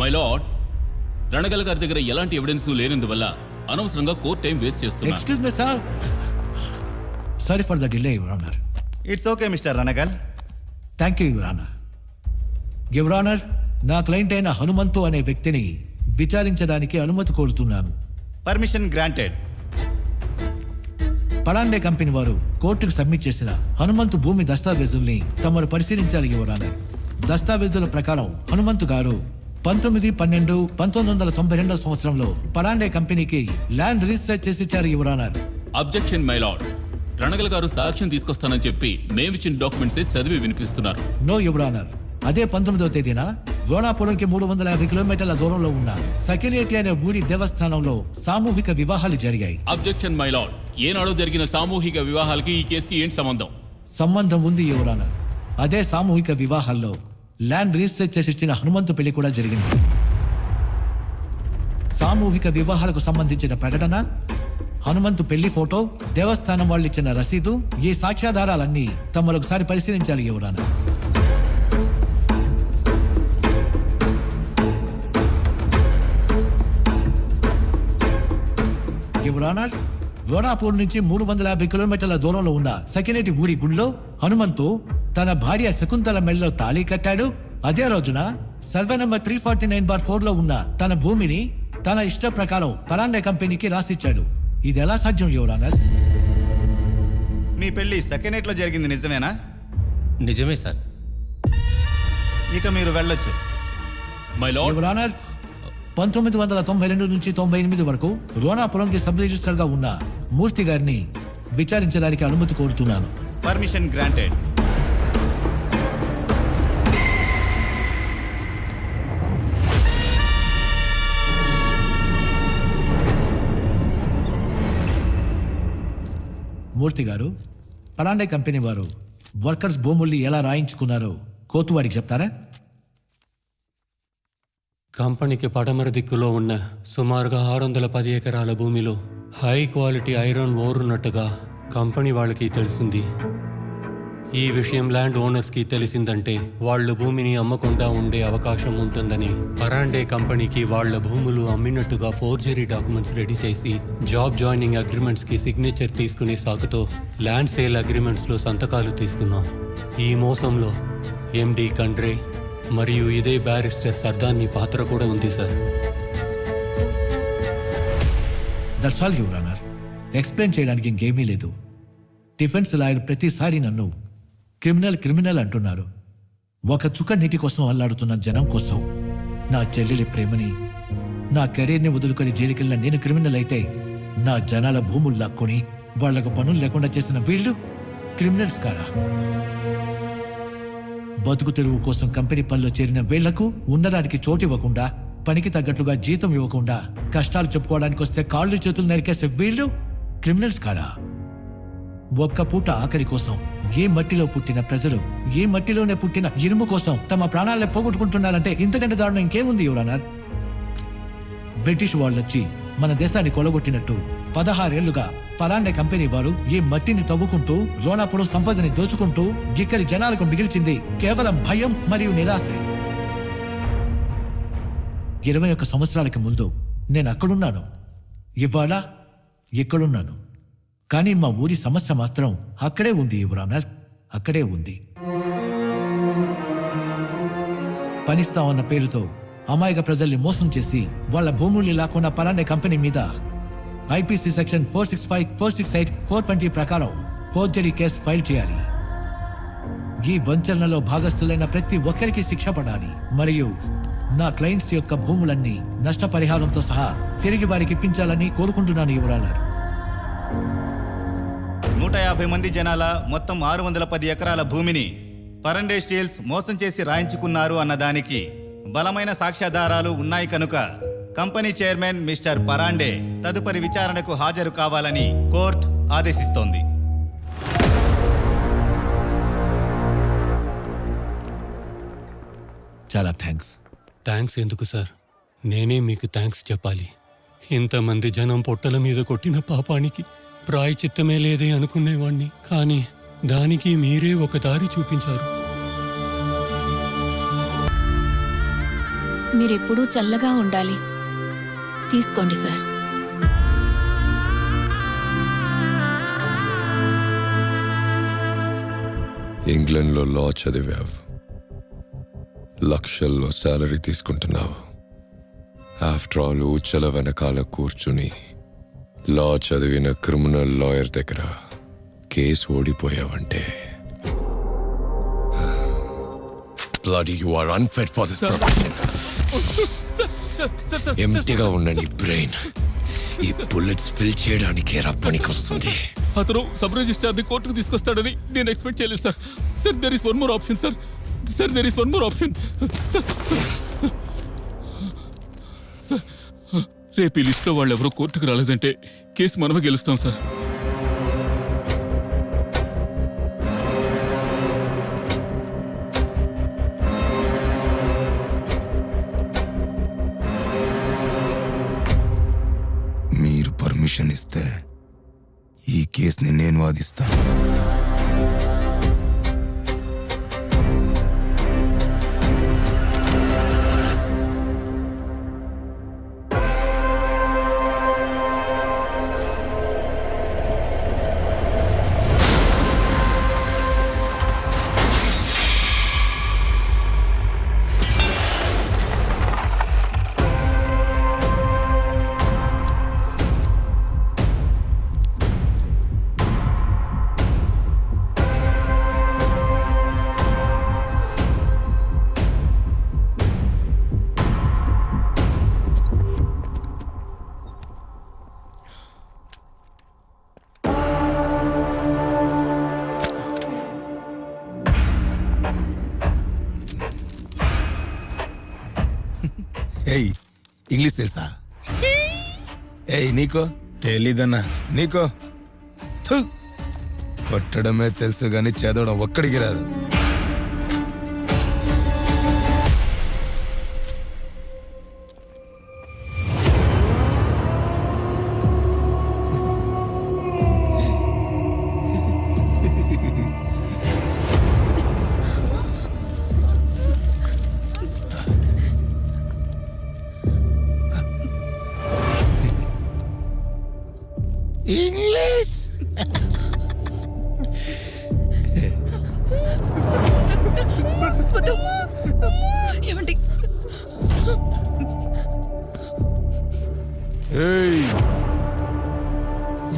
మై లార్డ్, రణగల్ గారి దగ్గర ఎలాంటి ఎవిడెన్స్ లేనందువల్ల అనవసరంగా కోర్ట్ టైం వేస్ట్ చేస్తున్నారు. Excuse me sir, sorry for the delay your honour. It's okay mister Ranagal. Thank you your honour. Your honour, నా క్లయింట్ అయిన హనుమంతు అనే వ్యక్తిని విచారించడానికి అనుమతి కోరుతున్నాను. Permission granted. పరాండే కంపెనీ వారు కోర్టుకు సబ్మిట్ చేసిన హనుమంతు భూమి దస్తావేజుల్ని తమరు పరిశీలించాలి యువర్ ఆనర్. దస్తావేజుల ప్రకారం హనుమంతు గారు 19/12/1992 సంవత్సరంలో పరాండే కంపెనీకి ల్యాండ్ రిజిస్టర్ చేసిచ్చారు your honour. Objection my lord. Ranagal garu సాక్ష్యం తీసుకొస్తానని చెప్పి మేమిచ్చిన డాక్యుమెంట్సే చదివి వినిపిస్తున్నారు. No your honour. అదే 19వ తేదీన రోణాపురంకి 350 కిలోమీటర్ల దూరంలో ఉన్న సకినేటి అనే ఊరి దేవస్థానంలో సామూహిక వివాహాలు జరిగాయి. Objection my lord. ఏనాడో జరిగిన సామూహిక వివాహాలకి ఈ కేసుకి ఏంటి సంబంధం? సంబంధం ఉంది యువర్ ఆనర్. అదే సామూహిక వివాహాల్లో ల్యాండ్ రిజిస్టర్ చేసి ఇచ్చిన హనుమంతు పెళ్లి కూడా జరిగింది. సామూహిక వివాహాలకు సంబంధించిన ప్రకటన, హనుమంతు పెళ్లి ఫోటో, దేవస్థానం వాళ్ళు ఇచ్చిన రసీదు, ఈ సాక్ష్యాధారాలన్నీ తమరొకసారి పరిశీలించాలి యువర్ ఆనర్. యువర్ ఆనర్, రోణాపూర్ నుంచి 350 కిలోమీటర్ల దూరంలో ఉన్న సకినేటి ఊరి గుడిలో హనుమంతు తన భార్య శకుంతల మెడలో తాళి కట్టాడు. అదే రోజున సర్వే నంబర్ 349/4 ఉన్న తన భూమిని తన ఇష్ట ప్రకారం పరాండే కంపెనీకి రాసిచ్చాడు. ఇది ఎలా సాధ్యం యువర్ ఆనర్? మీ పెళ్లి సెకండ్ జరిగింది నిజమేనా? నిజమే సార్. ఇక మీరు వెళ్ళొచ్చు. My lord. యువర్ ఆనర్, 1992 నుంచి 98 వరకు రోణాపురంకి సబ్ రిజిస్టర్ గా ఉన్న మూర్తి గారిని విచారించడానికి అనుమతి కోరుతున్నాను. Permission granted. మూర్తి గారు, పరాండే కంపెనీ వారు వర్కర్స్ భూముల్ని ఎలా రాయించుకున్నారో కోర్టు వారికి చెప్తారా? కంపెనీకి పడమర దిక్కులో ఉన్న సుమారుగా 610 ఎకరాల భూమిలో హై క్వాలిటీ ఐరన్ ఓర్ ఉన్నట్టుగా కంపెనీ వాళ్ళకి తెలిసింది. ఈ విషయం ల్యాండ్ ఓనర్స్కి తెలిసిందంటే వాళ్ళు భూమిని అమ్మకుండా ఉండే అవకాశం ఉంటుందని పరాండే కంపెనీకి వాళ్ళ భూములు అమ్మినట్టుగా ఫోర్జరీ డాక్యుమెంట్స్ రెడీ చేసి జాబ్ జాయినింగ్ అగ్రిమెంట్స్కి సిగ్నేచర్ తీసుకునే సాకుతో ల్యాండ్ సేల్ అగ్రిమెంట్స్లో సంతకాలు తీసుకున్నాం. ఈ మోసంలో ఎండి కండ్రే మరియు ఇదే బ్యారిస్టర్ సర్దార్ని పాత్ర కూడా ఉంది sir. That's all your honour. Explain చేయడానికి ఇంకేమీ లేదు. డిఫెన్స్ లాయర్ ప్రతిసారి నన్ను క్రిమినల్ అంటున్నారు. ఒక చుక్క నీటి కోసం అల్లాడుతున్న జనం కోసం, నా చెల్లెలి ప్రేమని, నా కెరీర్ని వదులుకొని జైలుకెళ్ళిన నేను క్రిమినల్ అయితే, నా జనాల భూములు లాక్కొని వాళ్లకు పనులు లేకుండా చేసిన వీళ్ళు క్రిమినల్స్ కారా? బతుకు తెరువు కోసం కంపెనీ పనిలో చేరిన వీళ్లకు ఉన్నదానికి చోటు ఇవ్వకుండా, పనికి తగ్గట్లుగా జీతం ఇవ్వకుండా, కష్టాలు చెప్పుకోవడానికి వస్తే కాళ్ళు చేతులు నరికేసే వీళ్ళు క్రిమినల్స్ కారా? ఒక్క పూట ఆఖరి కోసం ఏ మట్టిలో పుట్టిన ప్రజలు, ఏ మట్టిలోనే పుట్టిన ఇనుము కోసం తమ ప్రాణాలే పోగొట్టుకుంటున్నారంటే ఇంతకంటే దారుణం ఇంకేముంది యువర్ ఆనర్? బ్రిటిష్ వాళ్ళొచ్చి మన దేశాన్ని కొలగొట్టినట్టు 16 ఏళ్లుగా పరాండే కంపెనీ వారు ఈ మట్టిని తవ్వుకుంటూ రోణాపురం సంపదని దోచుకుంటూ ఇక్కడి జనాలకు మిగిల్చింది కేవలం భయం మరియు నిరాశే. 21 సంవత్సరాలకి ముందు నేను అక్కడున్నాను, ఇవాళ ఎక్కడున్నాను. కానీ మా ఊరి సమస్య మాత్రం అక్కడే ఉంది యువర్ ఆనర్, అక్కడే ఉంది. పనిస్తామన్న పేరుతో అమాయక ప్రజల్ని మోసం చేసి వాళ్ళ భూముల్ని లాక్కున్న పరాండే కంపెనీ మీద ఐపీసీ సెక్షన్ 465, 468, 420 ప్రకారం ఫోర్జరీ కేసు ఫైల్ చేయాలి. ఈ వంచనలో భాగస్థులైన ప్రతి ఒక్కరికి శిక్ష పడాలి. మరియు నా క్లయింట్స్ యొక్క భూములన్నీ నష్టపరిహారంతో సహా తిరిగి వారికి ఇప్పించాలని కోరుకుంటున్నాను యువర్ ఆనర్. 150 మంది జనాల మొత్తం 610 ఎకరాల భూమిని పరాండే స్టీల్స్ మోసం చేసి రాయించుకున్నారు అన్నదానికి బలమైన సాక్ష్యాధారాలు ఉన్నాయి కనుక కంపెనీ చైర్మన్ మిస్టర్ పరాండే తదుపరి విచారణకు హాజరు కావాలని కోర్టు ఆదేశిస్తోంది. చాలా థ్యాంక్స్ ఎందుకు సార్? నేనే మీకు థ్యాంక్స్ చెప్పాలి. ఇంతమంది జనం పొట్టల మీద కొట్టిన పాపానికి ప్రాయచిత్తమే లేదే అనుకునేవాణ్ణి. కానీ దానికి మీరే ఒక దారి చూపించారు. మీరెప్పుడూ చల్లగా ఉండాలి. తీసుకోండి సార్. ఇంగ్లండ్లో లా చదివావు, లక్షల్లో శాలరీ తీసుకుంటున్నావు. ఆఫ్టర్ ఆల్ ఉచ్చల వెనకాల కూర్చుని లా చదివిన క్రిమినల్ లాయర్ దగ్గర కేసు ఓడిపోయావంటే bloody you are unfit for this profession. ఎంటీగా ఉన్న నీ బ్రెయిన్ ఈ బుల్లెట్స్ ఫిల్ చేయడానికి పనికొస్తుంది. అతను సబ్ రిజిస్ట్రార్ని కోర్టుకు తీసుకొస్తాడని నేను ఎక్స్పెక్ట్ చేయలేదు sir. Sir there is one more option sir. Sir there is one more option sir. Sir రేపు ఈ లిస్ట్లో వాళ్ళు ఎవరో కోర్టుకు రాలేదంటే కేసు మనమే గెలుస్తాం సార్. మీరు పర్మిషన్ ఇస్తే ఈ కేసుని నేను వాదిస్తాను. ఏయ్ ఇంగ్లీష్ తెలుసా? ఏయ్ నీకో తెలీదన్నా? నీకో కొట్టడమే తెలుసు కానీ చదవడం ఒక్కడికి రాదు. ఇంగ్లీష్ ఏమండి?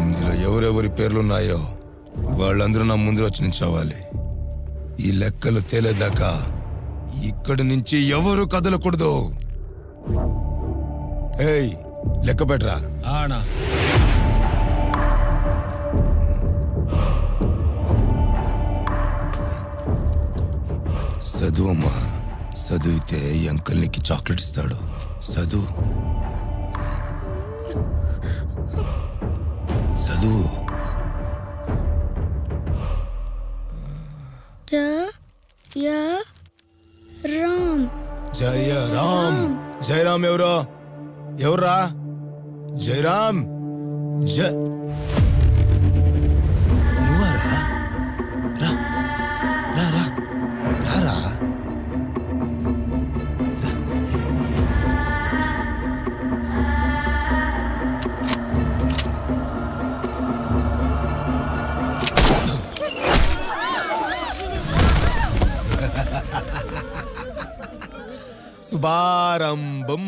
ఇందులో ఎవరెవరి పేర్లున్నాయో వాళ్ళందరూ నా ముందు వచ్చి నిల్చోవాలి. ఈ లెక్కలు తేలేదాకా ఇక్కడి నుంచి ఎవరు కదలకూడదు. ఏయ్ లెక్క పెట్టరా. ఆనా చదువమ్మా, చదివితే ఈ అంకుల్ నీకు చాక్లెట్ ఇస్తాడు. చదువు చదువు. రామ్. జయరామ్. జయరామ్ ఎవరో? ఎవర్రా జయరామ్? నువ్వారా? రా రా రా రారా. శుభారంభం.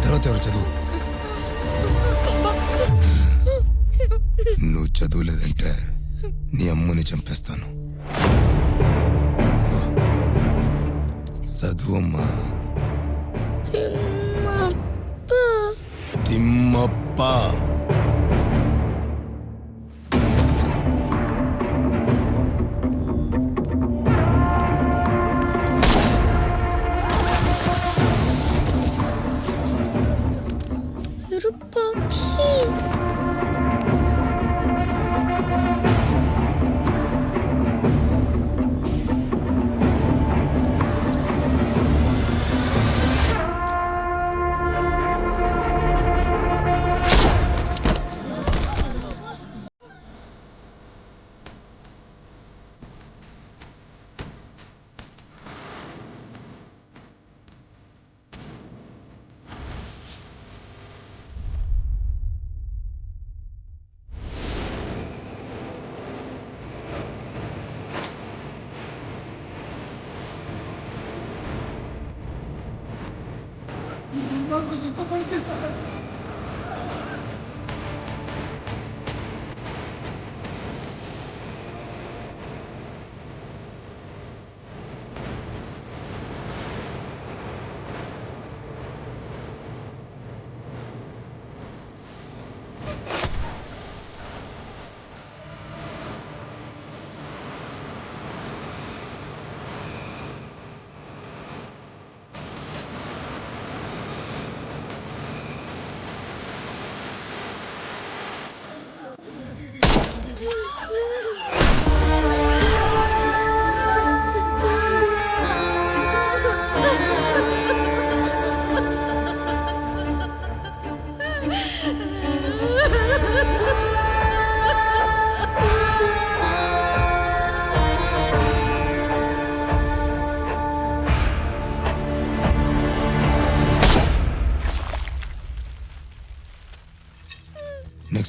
తర్వాత ఎవరు చదువు? నువ్వు చదువులేదంటే నీ అమ్మని చంపేస్తాను. చదువమ్మా. తిమ్మప్ప.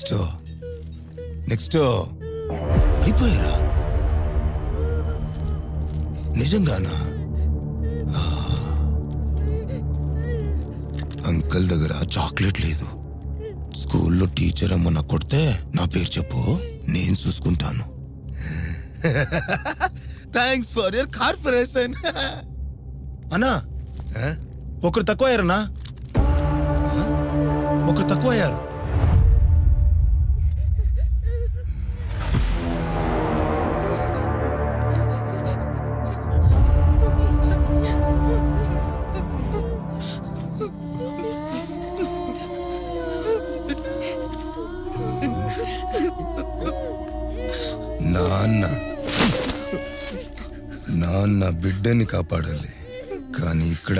నెక్స్ట్ నెక్స్ట్ అయిపోయారా? నిజంగానా? అంకుల్ దగ్గర చాక్లెట్ లేదు. స్కూల్లో టీచర్ అమ్మన్న కొడితే నా పేరు చెప్పు, నేను చూసుకుంటాను. Thanks for your corporation. అన్నా ఒకరు తక్కువ అయ్యారన్నా, ఒకరు తక్కువ అయ్యారు. నాన్న బిడ్డని కాపాడాలి, కానీ ఇక్కడ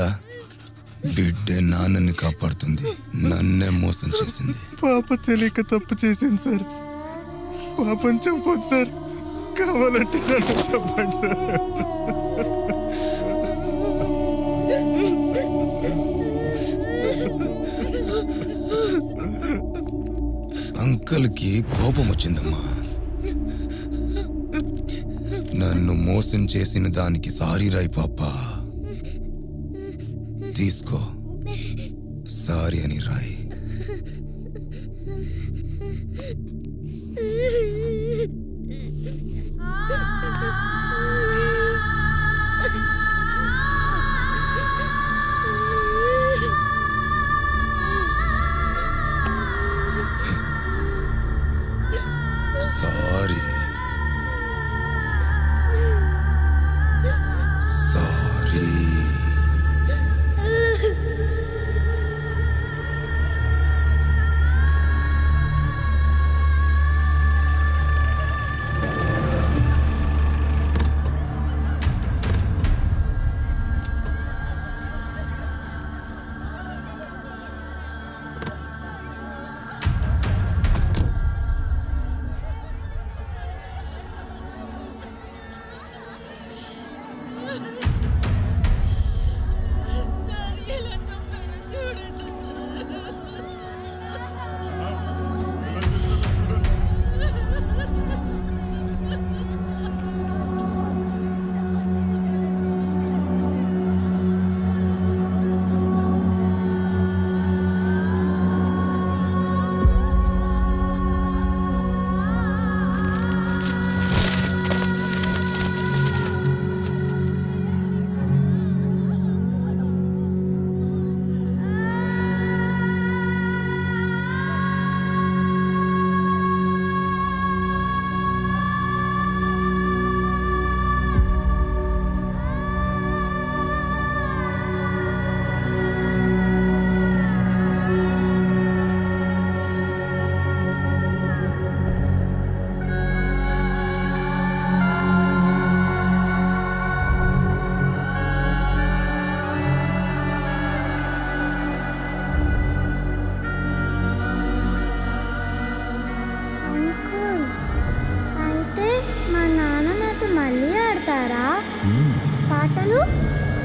బిడ్డే నాన్నని కాపాడుతుంది. నన్నే మోసం చేసింది. పాప తెలియక తప్పు చేసింది సార్. పాపం చంపొద్దు సార్, కావాలంటే నన్ను చెప్పండి సార్. అంకల్కి కోపం వచ్చిందమ్మా. నన్ను మోసం చేసిన దానికి సారీ రాయ్ పాప, తీసుకో సారీ అని రాయ్. Sorry sorry.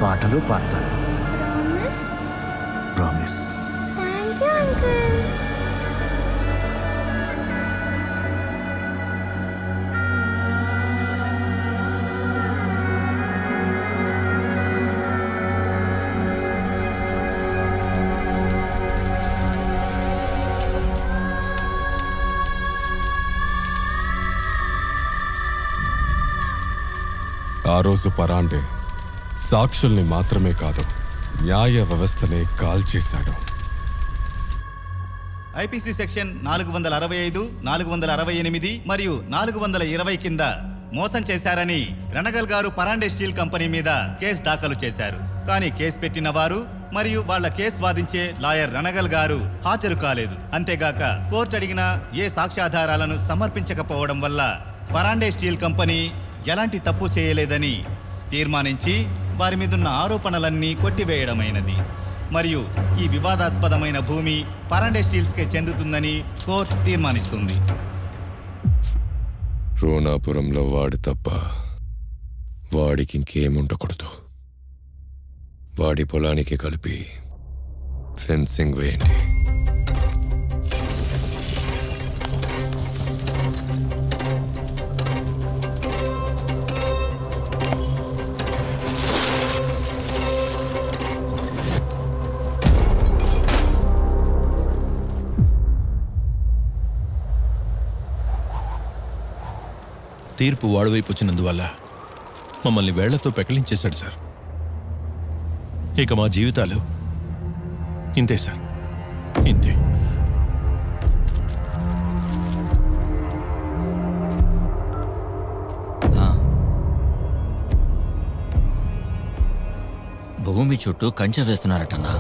పాటలు పాడతారు. ప్రామిస్. ఆ రోజు పరాండే సాక్షుల్ని మాత్రమే కాదు, న్యాయ వ్యవస్థనే కాల్చేశాడు. ఐపీసీ సెక్షన్ 465, 468 మరియు 420 కింద మోసం చేశారని రణగల్ గారు పరాండే స్టీల్ కంపెనీ మీద కేసు దాఖలు చేశారు. కానీ కేసు పెట్టిన వారు మరియు వాళ్ళ కేసు వాదించే లాయర్ రణగల్ గారు హాజరు కాలేదు. అంతేగాక కోర్టు అడిగిన ఏ సాక్ష్యాధారాలను సమర్పించకపోవడం వల్ల పరాండే స్టీల్ కంపెనీ ఎలాంటి తప్పు చేయలేదని తీర్మానించి వారి మీదున్న ఆరోపణలన్నీ కొట్టివేయడమైనది. మరియు ఈ వివాదాస్పదమైన భూమి పరాండే స్టీల్స్కే చెందుతుందని కోర్టు తీర్మానిస్తుంది. రోనాపురంలో వాడు తప్ప వాడికి ఇంకేముండకూడదు. వాడి పొలానికి కలిపి ఫెన్సింగ్ వేయండి. తీర్పు వాడివైపు వచ్చినందువల్ల మమ్మల్ని వేళ్లతో పెకలించేశాడు సార్. ఇక మా జీవితాలు ఇంతే సార్, ఇంతే. భూమి చుట్టూ కంచె వేస్తున్నారటన్నా.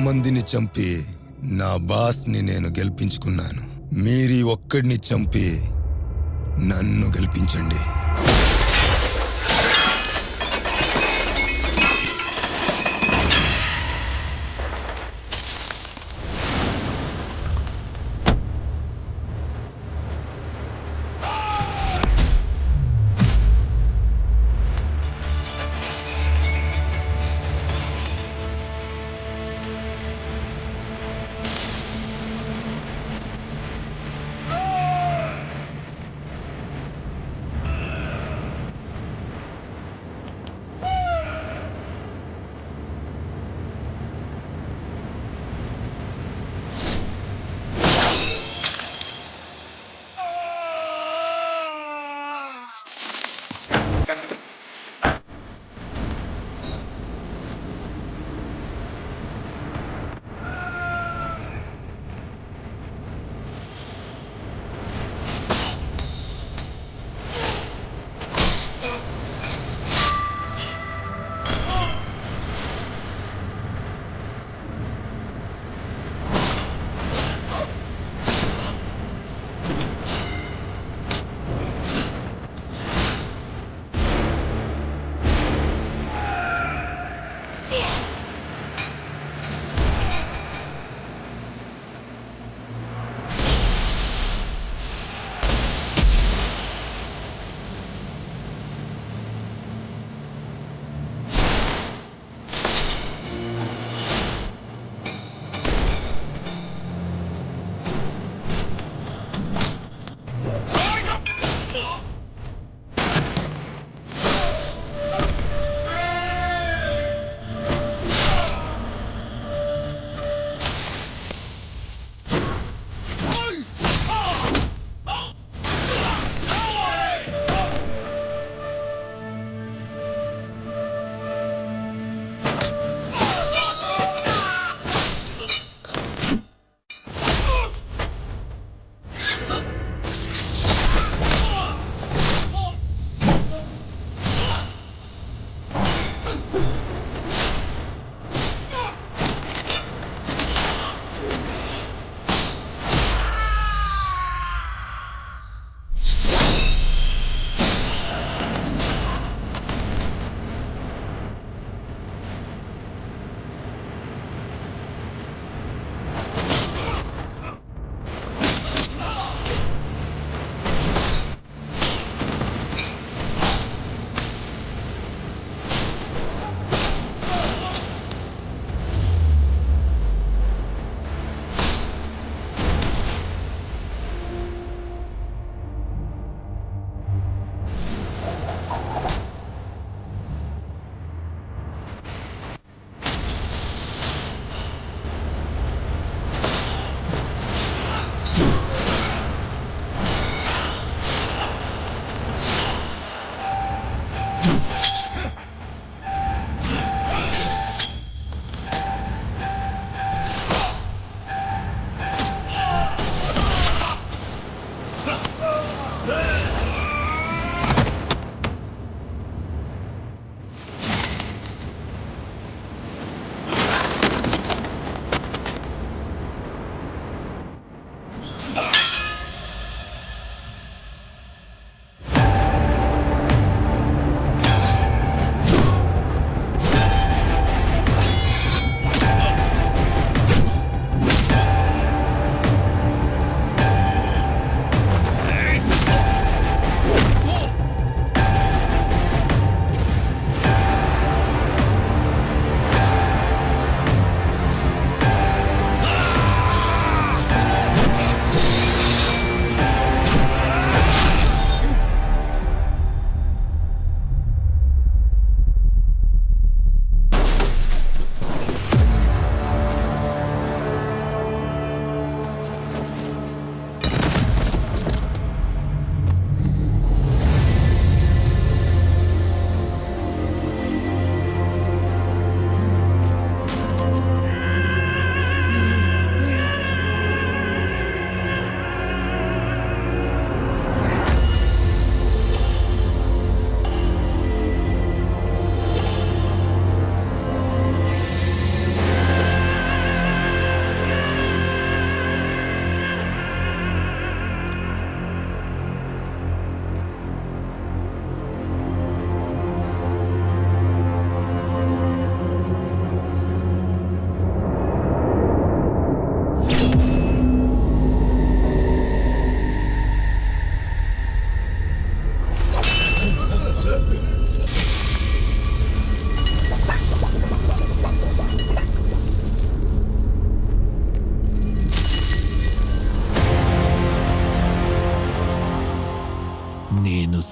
మందిని చంపి నా బాస్ని నేను గెలిపించుకున్నాను. మీరీ ఒక్కడిని చంపి నన్ను గెలిపించండి.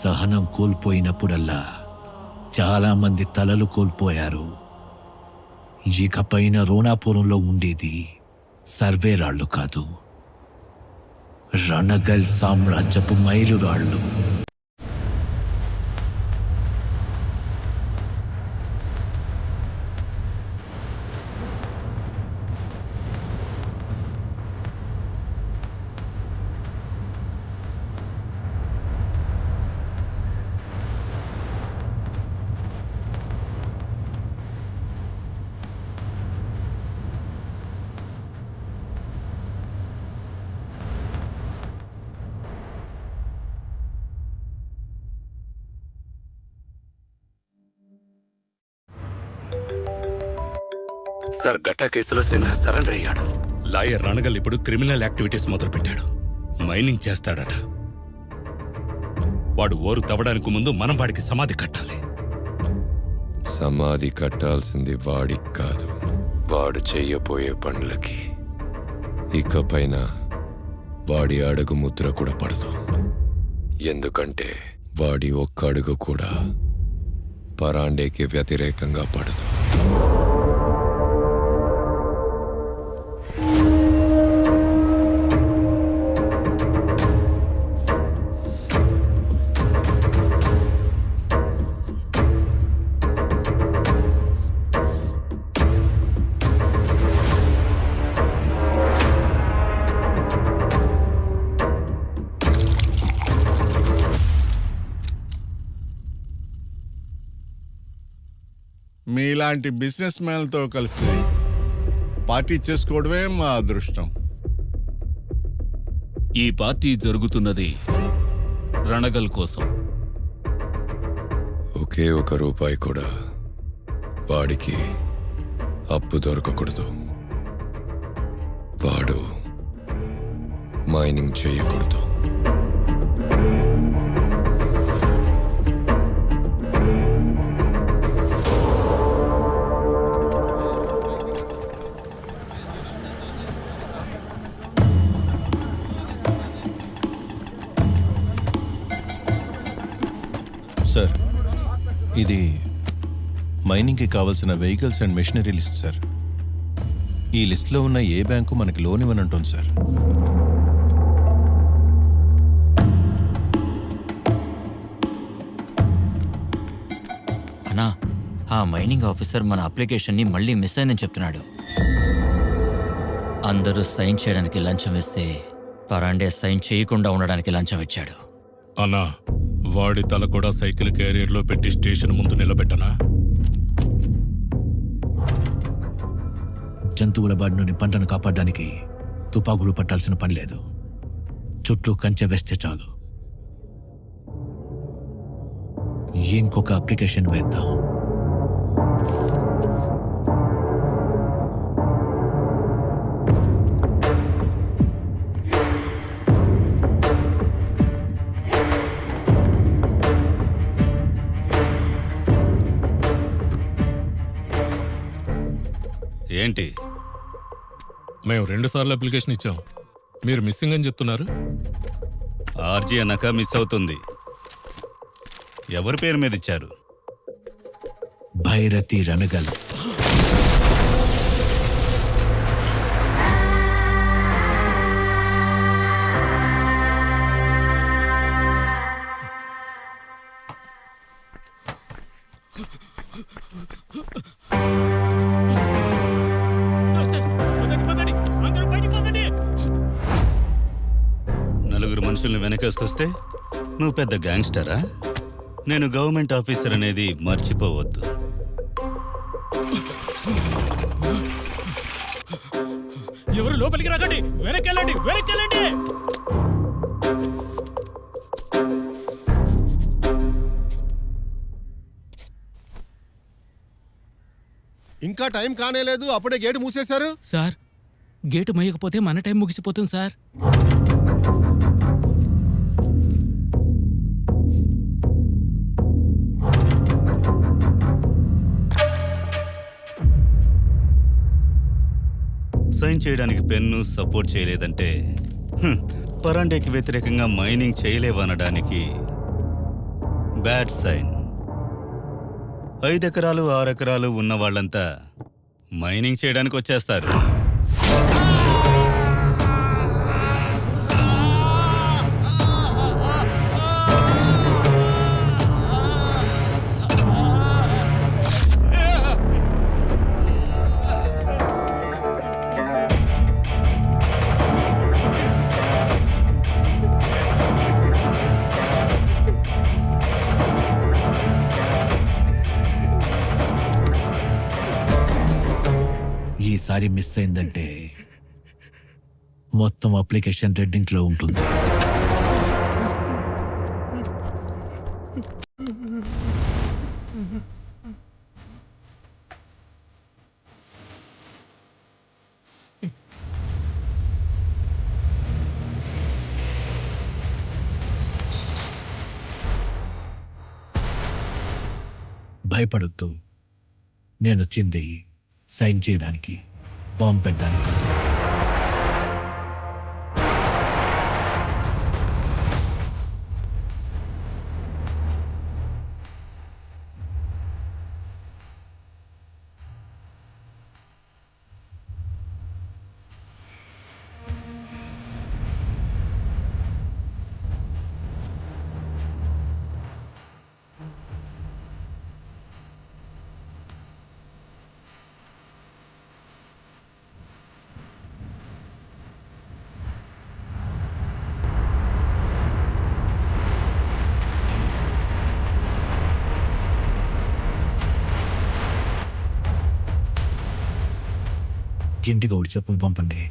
సహనం కోల్పోయినప్పుడల్లా చాలా మంది తలలు కోల్పోయారు. ఇకపైన రోణాపురంలో ఉండేది సర్వే రాళ్ళు కాదు, రణగల్ సామ్రాజ్యపు మైలురాళ్ళు. సార్ గట్టా కేసులో సరెండర్ అయ్యాడు. లాయర్ రణగల్ ఇప్పుడు క్రిమినల్ యాక్టివిటీస్ మొదలుపెట్టాడు. మైనింగ్ చేస్తాడట. వాడు ఓరు తవ్వడానికి ముందు మనం వాడికి సమాధి కట్టాలి. సమాధి కట్టాల్సింది వాడికి కాదు, వాడు చెయ్యబోయే పనులకి. ఇకపైన వాడి అడుగు ముద్ర కూడా పడదు. ఎందుకంటే వాడి ఒక్క అడుగు కూడా పరాండేకి వ్యతిరేకంగా పడదు. మీలాంటి బిజినెస్ మ్యాన్లతో కలిసి పార్టీ చేసుకోవడమే మా అదృష్టం. ఈ పార్టీ జరుగుతున్నది రణగల్ కోసం. ఒకే ఒక రూపాయి కూడా వాడికి అప్పు దొరకకూడదు. వాడు మైనింగ్ చేయకూడదు. సార్, ఇది మైనింగ్కి కావాల్సిన vehicles and machinery list sir. ఈ లిస్ట్లో ఉన్న ఏ బ్యాంకు మనకి లోన్ ఇవ్వనంటుంది సార్. అన్నా, ఆ మైనింగ్ ఆఫీసర్ మన అప్లికేషన్ని మళ్ళీ మిస్ అయిందని చెప్తున్నాడు. అందరూ సైన్ చేయడానికి లంచం ఇస్తే పరాండే సైన్ చేయకుండా ఉండడానికి లంచం ఇచ్చాడు. అన్నా, వాడి తల కూడా సైకిల్ క్యారియర్లో పెట్టి స్టేషన్ ముందు నిలబెట్టనా? జంతువుల బారి నుండి పంటను కాపాడడానికి తుపాకులు పట్టాల్సిన పని లేదు. చుట్టూ కంచె వేస్తే చాలు. ఇంకొక అప్లికేషన్ వేద్దాం. ఏంటి? మేము 2 సార్లు అప్లికేషన్ ఇచ్చాం. మీరు మిస్సింగ్ అని చెప్తున్నారు. ఆర్జీ అన్నాక మిస్ అవుతుంది. ఎవరి పేరు మీద ఇచ్చారు? భైరతి రణగల్. నలుగురు మనుషుల్ని వెనకేసుకొస్తే నువ్వు పెద్ద గ్యాంగ్స్టరా? నేను గవర్నమెంట్ ఆఫీసర్ అనేది మర్చిపోవద్దు. ఎవరు లోపలికి రాకండి, వెనకెళ్ళండి, వెనకెళ్ళండి. ఇంకా టైం కానేలేదు, అప్పుడే గేటు మూసేశారు. సార్, గేటు మొయ్యకపోతే మన టైం ముగిసిపోతుంది సార్. సైన్ చేయడానికి పెన్ను సపోర్ట్ చేయలేదంటే పరాండేకి వ్యతిరేకంగా మైనింగ్ చేయలేవనడానికి బ్యాడ్ సైన్. 5 ఎకరాలు 6 ఎకరాలు ఉన్న వాళ్ళంతా మైనింగ్ చేయడానికి వచ్చేస్తారు. ఈసారి మిస్ అయిందంటే మొత్తం అప్లికేషన్ రెడ్ ఇంక్లో ఉంటుంది. భయపడద్దు, నేను వచ్చింది సైన్ చేయడానికి, బాంబు పెట్టడానికి కాదు. ఇంటికి ఒకటి చెప్పు పంపండి.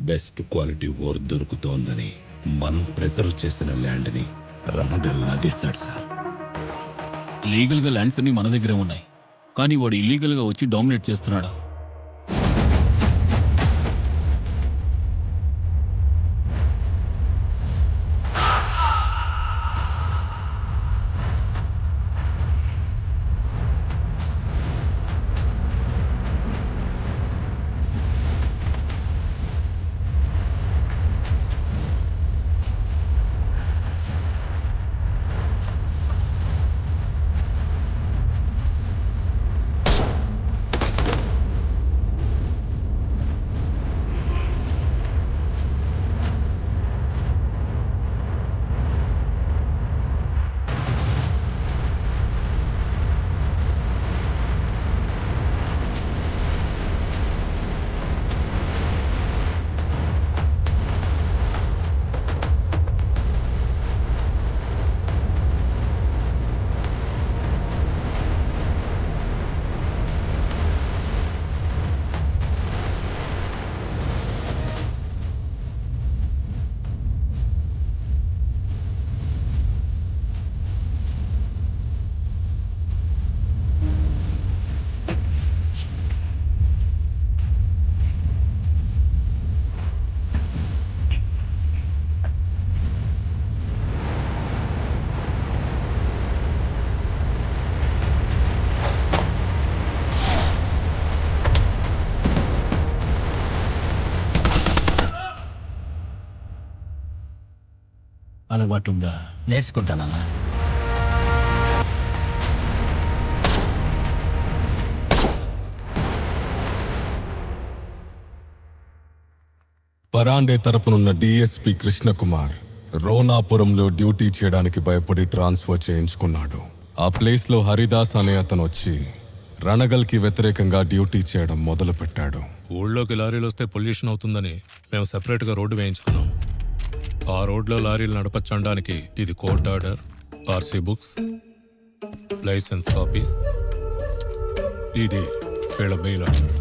బెస్ట్ క్వాలిటీ ఓర్ దొరుకుతోందని మనం ప్రిజర్వ్ చేసిన ల్యాండ్ని రణగల్ లాగేశాడు సార్. లీగల్గా ల్యాండ్స్ అన్ని మన దగ్గరే ఉన్నాయి, కానీ వాడు ఇల్లీగల్గా వచ్చి డామినేట్ చేస్తున్నాడు. అలవాటు ఉందా? నేర్చుకుంటానన్నా. పరాండే తరపునున్న డిఎస్పి కృష్ణకుమార్ రోనాపురంలో డ్యూటీ చేయడానికి భయపడి ట్రాన్స్ఫర్ చేయించుకున్నాడు. ఆ ప్లేస్లో హరిదాస్ అనే అతను వచ్చి రణగల్కి వ్యతిరేకంగా డ్యూటీ చేయడం మొదలుపెట్టాడు. ఊళ్ళోకి లారీలు వస్తే పొల్యూషన్ అవుతుందని మేము సెపరేట్గా రోడ్డు వేయించుకున్నాం. ఆ రోడ్లో లారీలు నడపచ్చడానికి ఇది court order, RC books, license copies, ఇది వీళ్ళ బెయిల్ ఆర్డర్.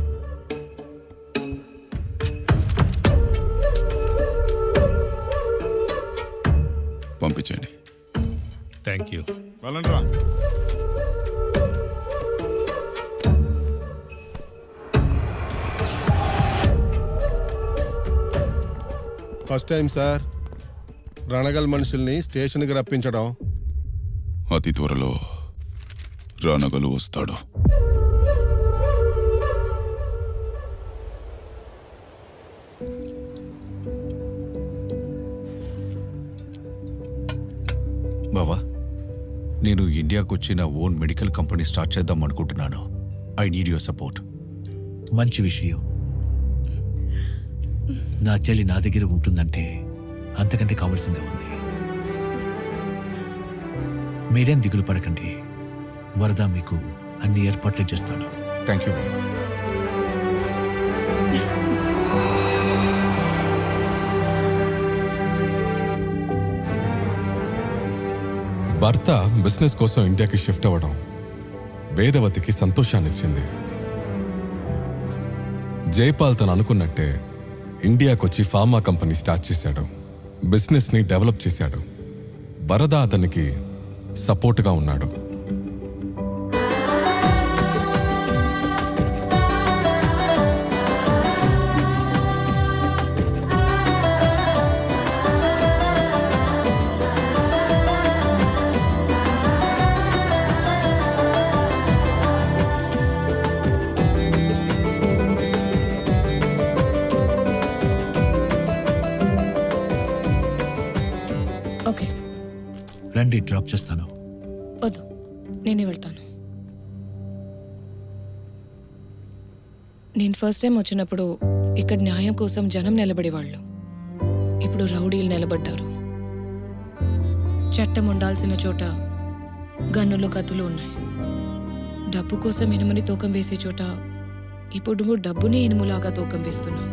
పంపించండి. Thank you. వెళ్ళండి రా. ఫస్ట్ టైం సార్ రణగల్ మనుషుల్ని స్టేషన్కి రప్పించడం. అతి త్వరలో రానగలు వస్తాడు. బావా, నేను ఇండియాకు వచ్చి నా ఓన్ మెడికల్ కంపెనీ స్టార్ట్ చేద్దాం అనుకుంటున్నాను. I need your support. మంచి విషయం. నా చెల్లి నా దగ్గర ఉంటుందంటే అంతకంటే కావాల్సిందే ఉంది. మీరేం దిగులు పడకండి, వరద మీకు అన్ని ఏర్పాట్లు చేస్తాడు. థ్యాంక్ యూ బాబా. భర్త బిజినెస్ కోసం ఇండియాకి షిఫ్ట్ అవ్వడం వేదవతికి సంతోషాన్నిచ్చింది. జైపాల్ తను అనుకున్నట్టే ఇండియాకొచ్చి ఫార్మా కంపెనీ స్టార్ట్ చేశాడు. బిజినెస్ని డెవలప్ చేశాడు. వరద అతనికి సపోర్ట్గా ఉన్నాడు. ఓకే, రండి, డ్రాప్ చేస్తాను. వద్దు, నేనే వెళ్తాను. నేను ఫస్ట్ టైం వచ్చినప్పుడు ఇక్కడ న్యాయం కోసం జనం నిలబడేవాళ్ళు. ఇప్పుడు రౌడీలు నిలబడ్డారు. చట్టం ఉండాల్సిన చోట గన్నులు కత్తులు ఉన్నాయి. డబ్బు కోసం ఇనుముని తూకం వేసే చోట ఇప్పుడు నువ్వు డబ్బునే ఇనుములాగా తూకం వేస్తున్నావు.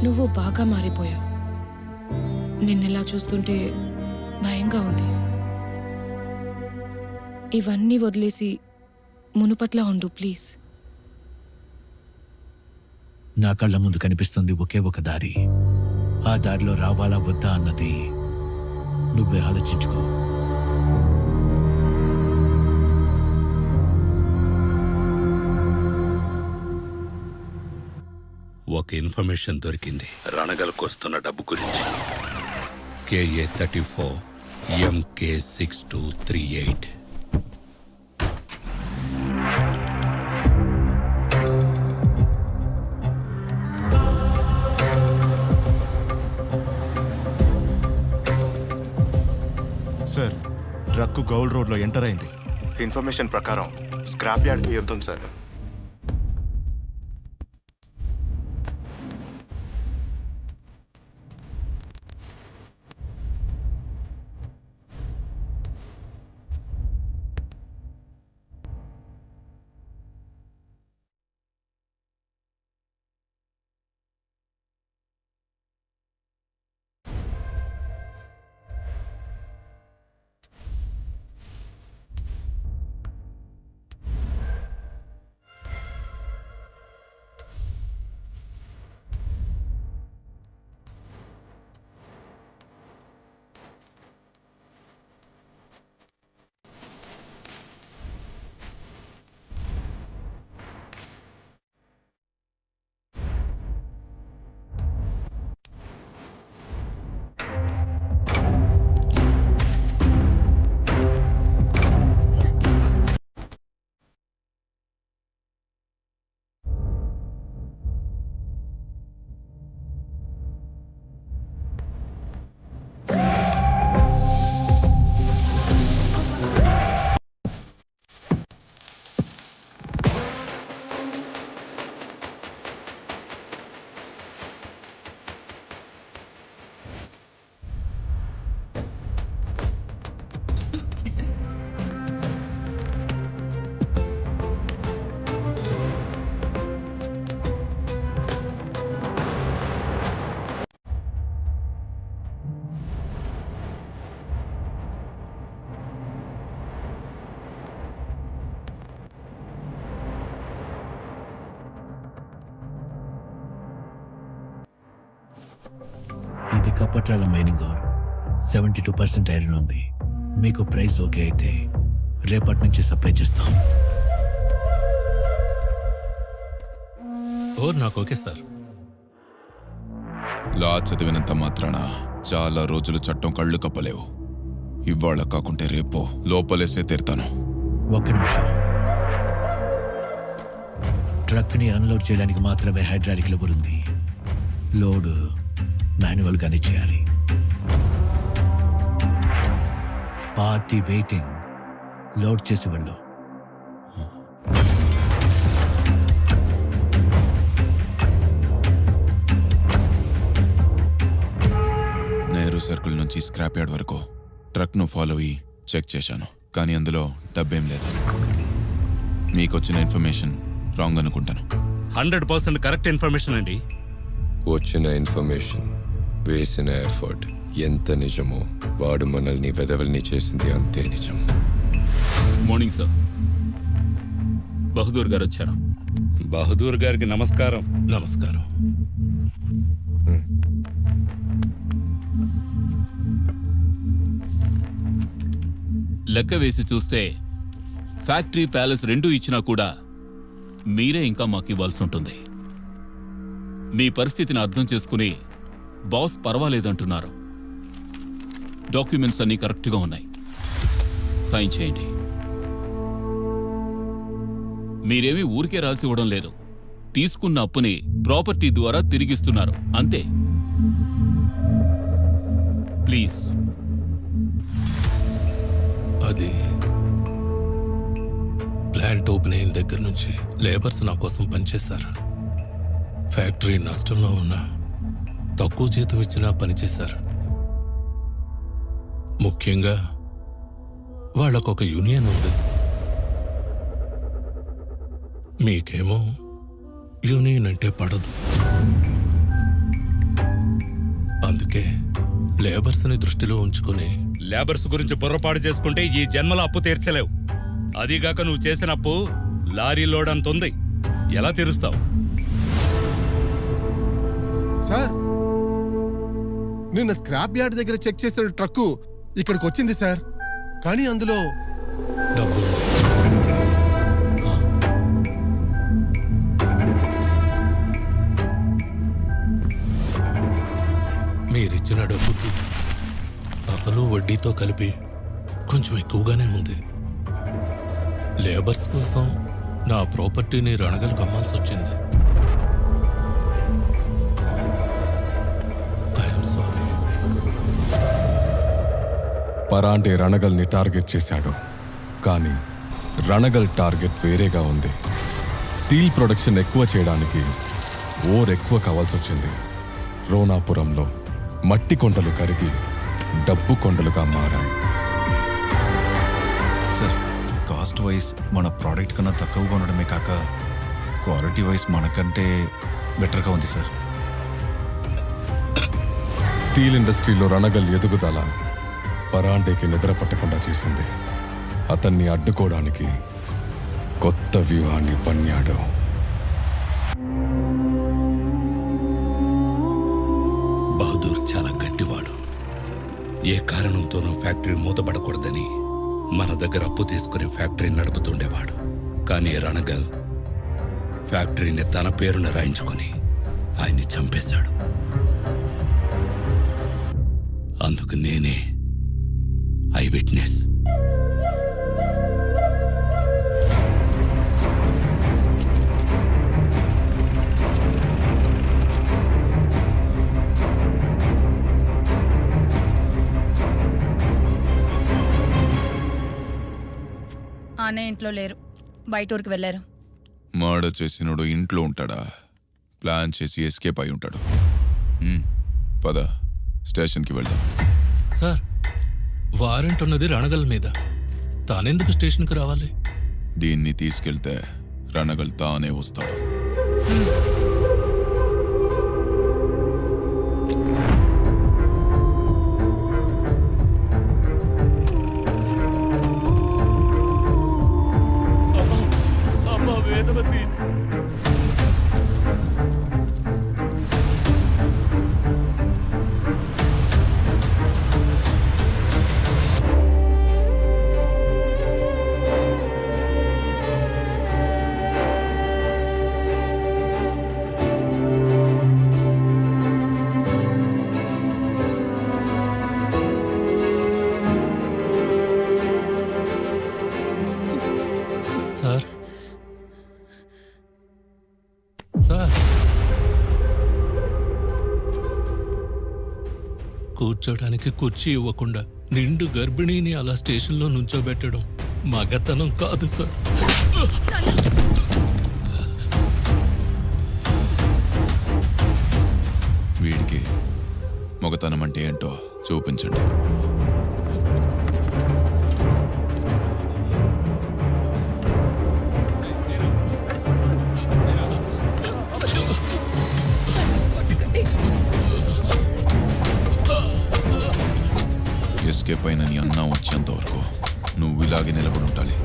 నువ్వు బాగా మారిపోయావు. నిన్నెలా చూస్తుంటే భయంగా ఉంది. ఇవన్నీ వదిలేసి మునుపట్లా ఉండు ప్లీజ్. నా కళ్ళ ముందు కనిపిస్తుంది ఒకే ఒక దారి. ఆ దారిలో రావాలా వద్దా అన్నది నువ్వే ఆలోచించుకో. ఒక ఇన్ఫర్మేషన్ దొరికింది రణగల్కు వస్తున్న డబ్బు గురించి. KA34 MK6238. సార్, ట్రక్కు గౌల్ రోడ్లో ఎంటర్ అయింది. ఇన్ఫర్మేషన్ ప్రకారం స్క్రాప్ యార్డ్కి వెళ్తుంది సార్. ఇది కప్పట్రాల మైనింగ్ ఓర్. 72% ఐరన్ ఉంది. మీకు ప్రైస్ ఓకే అయితే రేపటి నుంచి సప్లై చేస్తాం. ఓ నాకు ఓకే సార్. లా చదివినంత మాత్రాన చాలా రోజులు చట్టం కళ్ళు కప్పలేవు. ఇవాళ కాకుంటే రేపో లోపలేసే తీరుతాను. ఒక్క నిమిషం. ట్రక్ని అన్లోడ్ చేయడానికి మాత్రమే హైడ్రాలిక్ లివర్ ఉంది. లోడ్ మాన్యువల్గానే చేయాలి. Party waiting. లోడ్ చేసి వెళ్ళు. నెహ్రూ సర్కిల్ నుంచి స్క్రాప్ యార్డ్ వరకు ట్రక్ను ఫాలో అయ్యి చెక్ చేశాను, కానీ అందులో డబ్బేం లేదు. మీకొచ్చిన ఇన్ఫర్మేషన్ రాంగ్ అనుకుంటాను. 100% కరెక్ట్ ఇన్ఫర్మేషన్ అండి. వచ్చిన ఇన్ఫర్మేషన్, వేసిన ఎఫర్ట్ ఎంత నిజమో వాడు మనల్ని వెదవల్ని చేసింది అంతే నిజం. Morning sir. బహదూర్ గారు వచ్చారు. బహదూర్ గారికి నమస్కారం. నమస్కారం. లెక్క వేసి చూస్తే ఫ్యాక్టరీ ప్యాలెస్ రెండూ ఇచ్చినా కూడా మీరే ఇంకా మాకు ఇవ్వాల్సి ఉంటుంది. మీ పరిస్థితిని అర్థం చేసుకుని బాస్ పర్వాలేదంటున్నారు. డాక్యుమెంట్స్ అన్నీ కరెక్ట్గా ఉన్నాయి. సైన్ చేయండి. మీరేమీ ఊరికే రాసి ఇవ్వడం లేదు. తీసుకున్న అప్పుని ప్రాపర్టీ ద్వారా తిరిగిస్తున్నారు అంతే. ప్లీజ్. అది ప్లాంట్ ఓపెన్ అయిన దగ్గర నుంచి లేబర్స్ నా కోసం పనిచేశారు. ఫ్యాక్టరీ నష్టంలో ఉన్నా తక్కువ జీతం ఇచ్చినా పనిచేశారు. ముఖ్యంగా వాళ్ళకొక యూనియన్ ఉంది. మీకేమో యూనియన్ అంటే పడదు. అందుకే లేబర్స్ని దృష్టిలో ఉంచుకుని లేబర్స్ గురించి పొర్రపాటు చేసుకుంటే ఈ జన్మలో అప్పు తీర్చలేవు. అదీగాక నువ్వు చేసిన అప్పు లారీ లోడ్ అంత ఉంది. ఎలా తీరుస్తావు? సార్, నిన్న స్క్రాప్ యార్డ్ దగ్గర చెక్ చేసిన ట్రక్కు ఇక్కడికి వచ్చింది సార్, కానీ అందులో డబ్బు మీరిచ్చిన డబ్బుకి అసలు వడ్డీతో కలిపి కొంచెం ఎక్కువగానే ఉంది. లేబర్స్ కోసం నా ప్రాపర్టీని రణగలకు అమ్మాల్సి వచ్చింది. I'm sorry. పరాండే రణగల్ని టార్గెట్ చేశాడు, కానీ రణగల్ టార్గెట్ వేరేగా ఉంది. స్టీల్ ప్రొడక్షన్ ఎక్కువ చేయడానికి ఓర్ ఎక్కువ కావాల్సి వచ్చింది. రోనాపురంలో మట్టి కొండలు కరిగి డబ్బు కొండలుగా మారాయి. సార్, కాస్ట్ వైజ్ మన ప్రోడక్ట్ కన్నా తక్కువగా ఉండడమే కాక క్వాలిటీ వైజ్ మనకంటే బెటర్గా ఉంది సార్. స్టీల్ ఇండస్ట్రీలో రణగల్ ఎదుగుదల పరాండేకి నిద్ర పట్టకుండా చేసింది. అతన్ని అడ్డుకోవడానికి కొత్త వ్యూహాన్ని పన్నాడు. బహదూర్ చాలా గట్టివాడు. ఏ కారణంతోనూ ఫ్యాక్టరీ మూతపడకూడదని మన దగ్గర అప్పు తీసుకుని ఫ్యాక్టరీ నడుపుతుండేవాడు. కానీ రణగల్ ఫ్యాక్టరీని తన పేరున రాయించుకొని ఆయన్ని చంపేశాడు. అందుకు నేనే ఐ విట్నెస్. అనే ఇంట్లో లేరు, బయట ఊరికి వెళ్ళారు. మర్డర్ చేసినోడు ఇంట్లో ఉంటాడా? ప్లాన్ చేసి ఎస్కేప్ అయి ఉంటాడు. పద, స్టేషన్కి వెళ్దాం. సార్, వారెంట్ ఉన్నది రణగల్ మీద. తానెందుకు స్టేషన్కి రావాలి? దీన్ని తీసుకెళ్తే రణగల్ తానే వస్తాడు. వేదవతి, సార్ కూర్చోడానికి కుర్చీ ఇవ్వకుండా నిండు గర్భిణీని అలా స్టేషన్లో నుంచోబెట్టడం మగతనం కాదు సార్. వీడికి మొగతనం అంటే ఏంటో చూపించండి. ఎస్కేప్ అయిన నీ అన్న వచ్చేంత వరకు నువ్వు ఇలాగే నిలబడి ఉండాలి.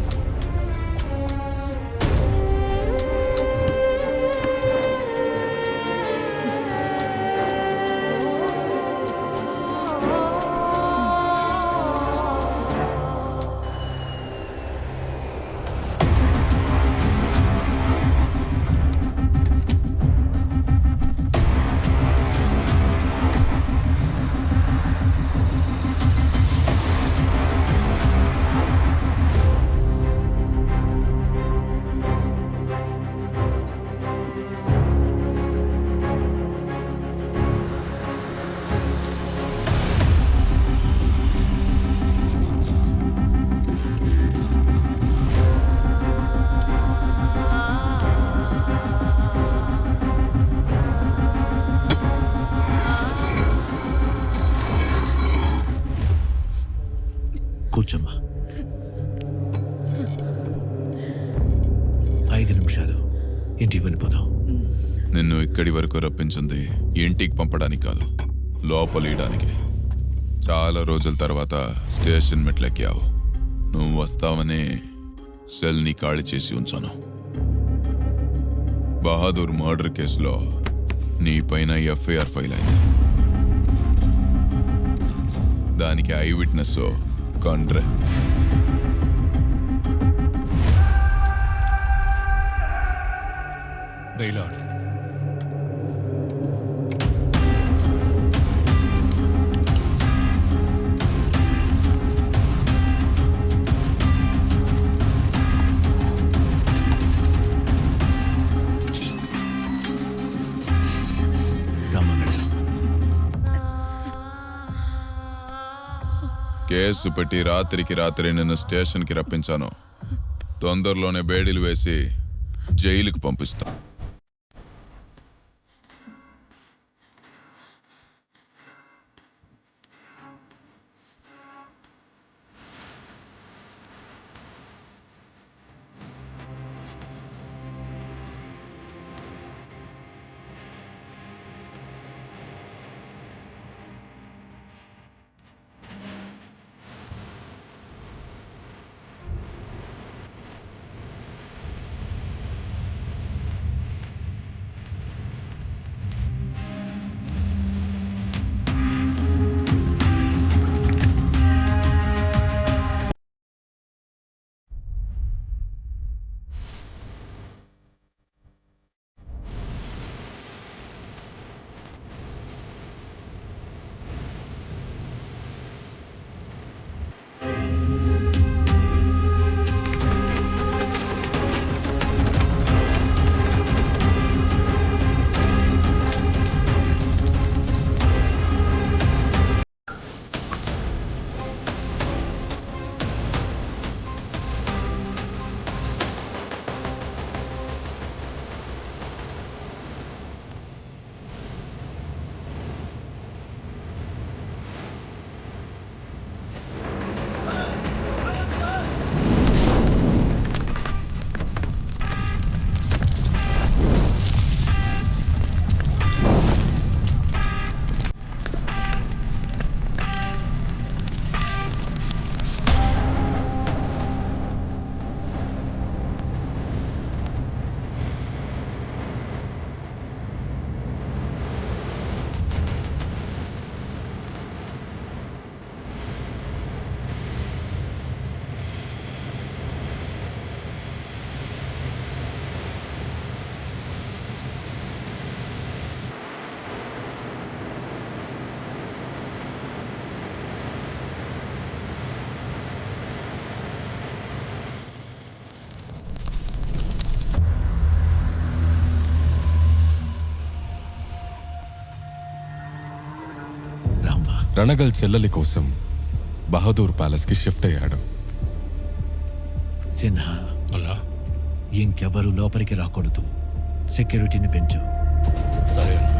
కూర్చోమ్మా. 5 నిమిషాలు ఇంటికి వెళ్ళిపోదాం. నిన్ను ఇక్కడి వరకు రప్పించింది ఇంటికి పంపడానికి కాదు, లోపలేయడానికి. చాలా రోజుల తర్వాత స్టేషన్ మెట్లెక్కావు. నువ్వు వస్తావని సెల్ని ఖాళీ చేసి ఉంచాను. బహాదూర్ మర్డర్ కేసులో నీ పైన ఎఫ్ఐఆర్ ఫైల్ అయింది. దానికి ఐ విట్నెస్ కండ్రే. బెయిలాడ్ కేసు పెట్టి రాత్రికి రాత్రి నిన్ను స్టేషన్కి రప్పించాను. తొందరలోనే బేడీలు వేసి జైలుకి పంపిస్తా. రణగల్ చెల్లెలి కోసం బహదూర్ ప్యాలెస్కి షిఫ్ట్ అయ్యాడు. సిన్హా, ఇంకెవరు లోపలికి రాకూడదు. సెక్యూరిటీని పెంచు. సరే అన్న.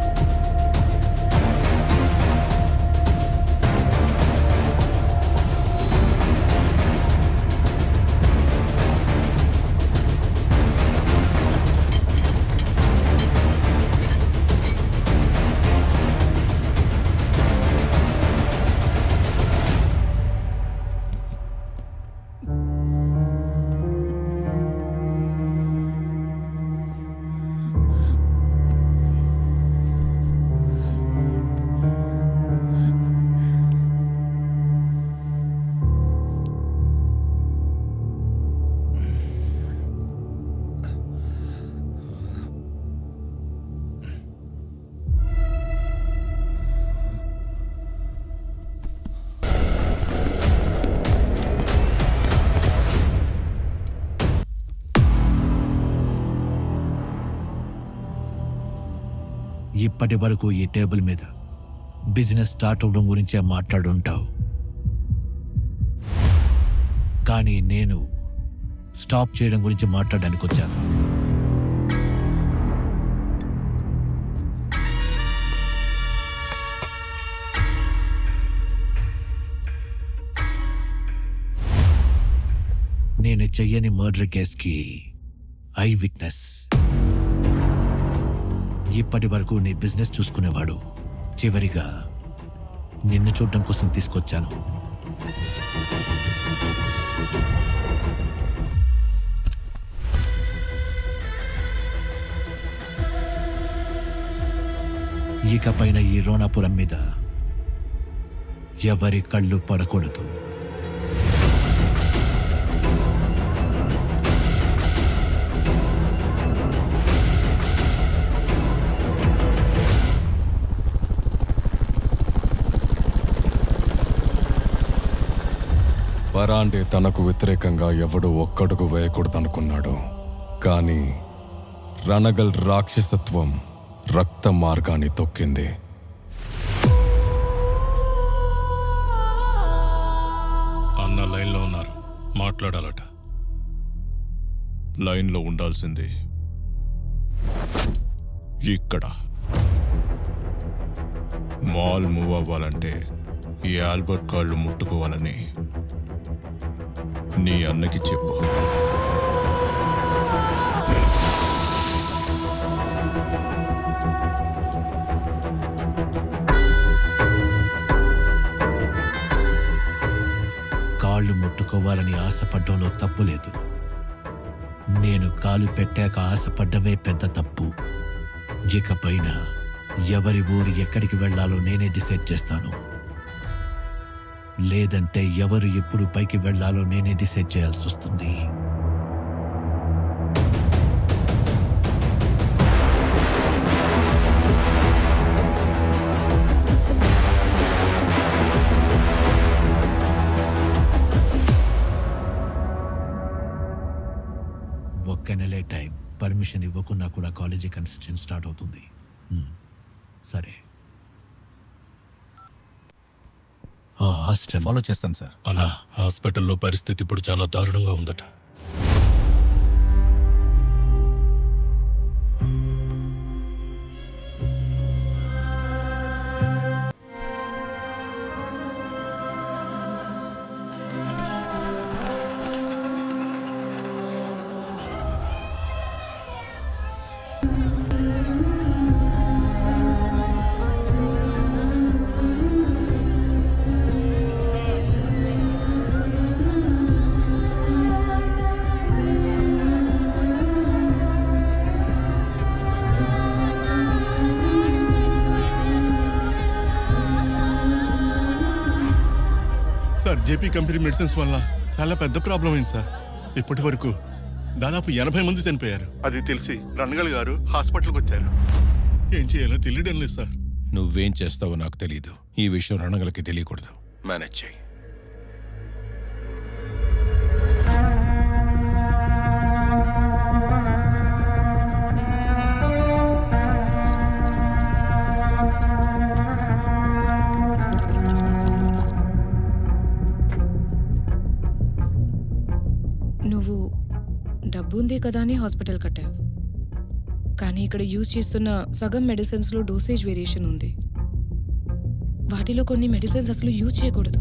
ఇప్పటి వరకు ఈ టేబుల్ మీద బిజినెస్ స్టార్ట్ అవడం గురించే మాట్లాడుంటావు. కానీ నేను స్టాప్ చేయడం గురించి మాట్లాడడానికి వచ్చాను. నేను చెయ్యని మర్డర్ కేస్కి ఐ విట్నెస్. ఇప్పటి వరకు నీ బిజినెస్ చూసుకునేవాడు. చివరిగా నిన్ను చూడడం కోసం తీసుకొచ్చాను. ఇకపైన ఈ రోణాపురం మీద ఎవరి కళ్ళు పడకూడదు. పరాండే తనకు వ్యతిరేకంగా ఎవడు ఒక్కడుగు వేయకూడదనుకున్నాడు. కానీ రణగల్ రాక్షసత్వం రక్త మార్గాన్ని తొక్కింది. అన్న లైన్లో ఉన్నారు, మాట్లాడాలట. లైన్లో ఉండాల్సింది ఇక్కడ. మాల్ మూవ్ అవ్వాలంటే ఈ ఆల్బర్ట్ కాళ్ళు ముట్టుకోవాలని నీ అన్నకి చెప్పు. కాళ్ళు ముట్టుకోవాలని ఆశపడ్డంలో తప్పు లేదు. నేను కాలు పెట్టాక ఆశపడ్డమే పెద్ద తప్పు. ఇకపైన ఎవరి ఊరు ఎక్కడికి వెళ్లాలో నేనే డిసైడ్ చేస్తాను. లేదంటే ఎవరు ఎప్పుడు పైకి వెళ్లాలో నేనే డిసైడ్ చేయాల్సి వస్తుంది. ఒక్క నెలే టైం. పర్మిషన్ ఇవ్వకున్నా కూడా కాలేజీ కన్స్ట్రక్షన్ స్టార్ట్ అవుతుంది. సరే, హాస్టల్ ఫాలో చేస్తాను సార్. అన్న, హాస్పిటల్లో పరిస్థితి ఇప్పుడు చాలా దారుణంగా ఉందట. సార్, జేపీ కంపెనీ మెడిసిన్స్ వల్ల చాలా పెద్ద ప్రాబ్లం అయింది సార్. ఇప్పటి వరకు దాదాపు 80 మంది చనిపోయారు. అది తెలిసి రణగల్ గారు హాస్పిటల్కి వచ్చారు. ఏం చేయాలో తెలియడం లేదు సార్. నువ్వేం చేస్తావో నాకు తెలీదు. ఈ విషయం రణగలకి తెలియకూడదు. మేనేజ్ చేయి. ఉంది కదా అని హాస్పిటల్ కట్టావు. కానీ ఇక్కడ యూజ్ చేస్తున్న సగం మెడిసిన్స్లో డోసేజ్ వేరియేషన్ ఉంది. వాటిలో కొన్ని మెడిసిన్స్ అసలు యూజ్ చేయకూడదు.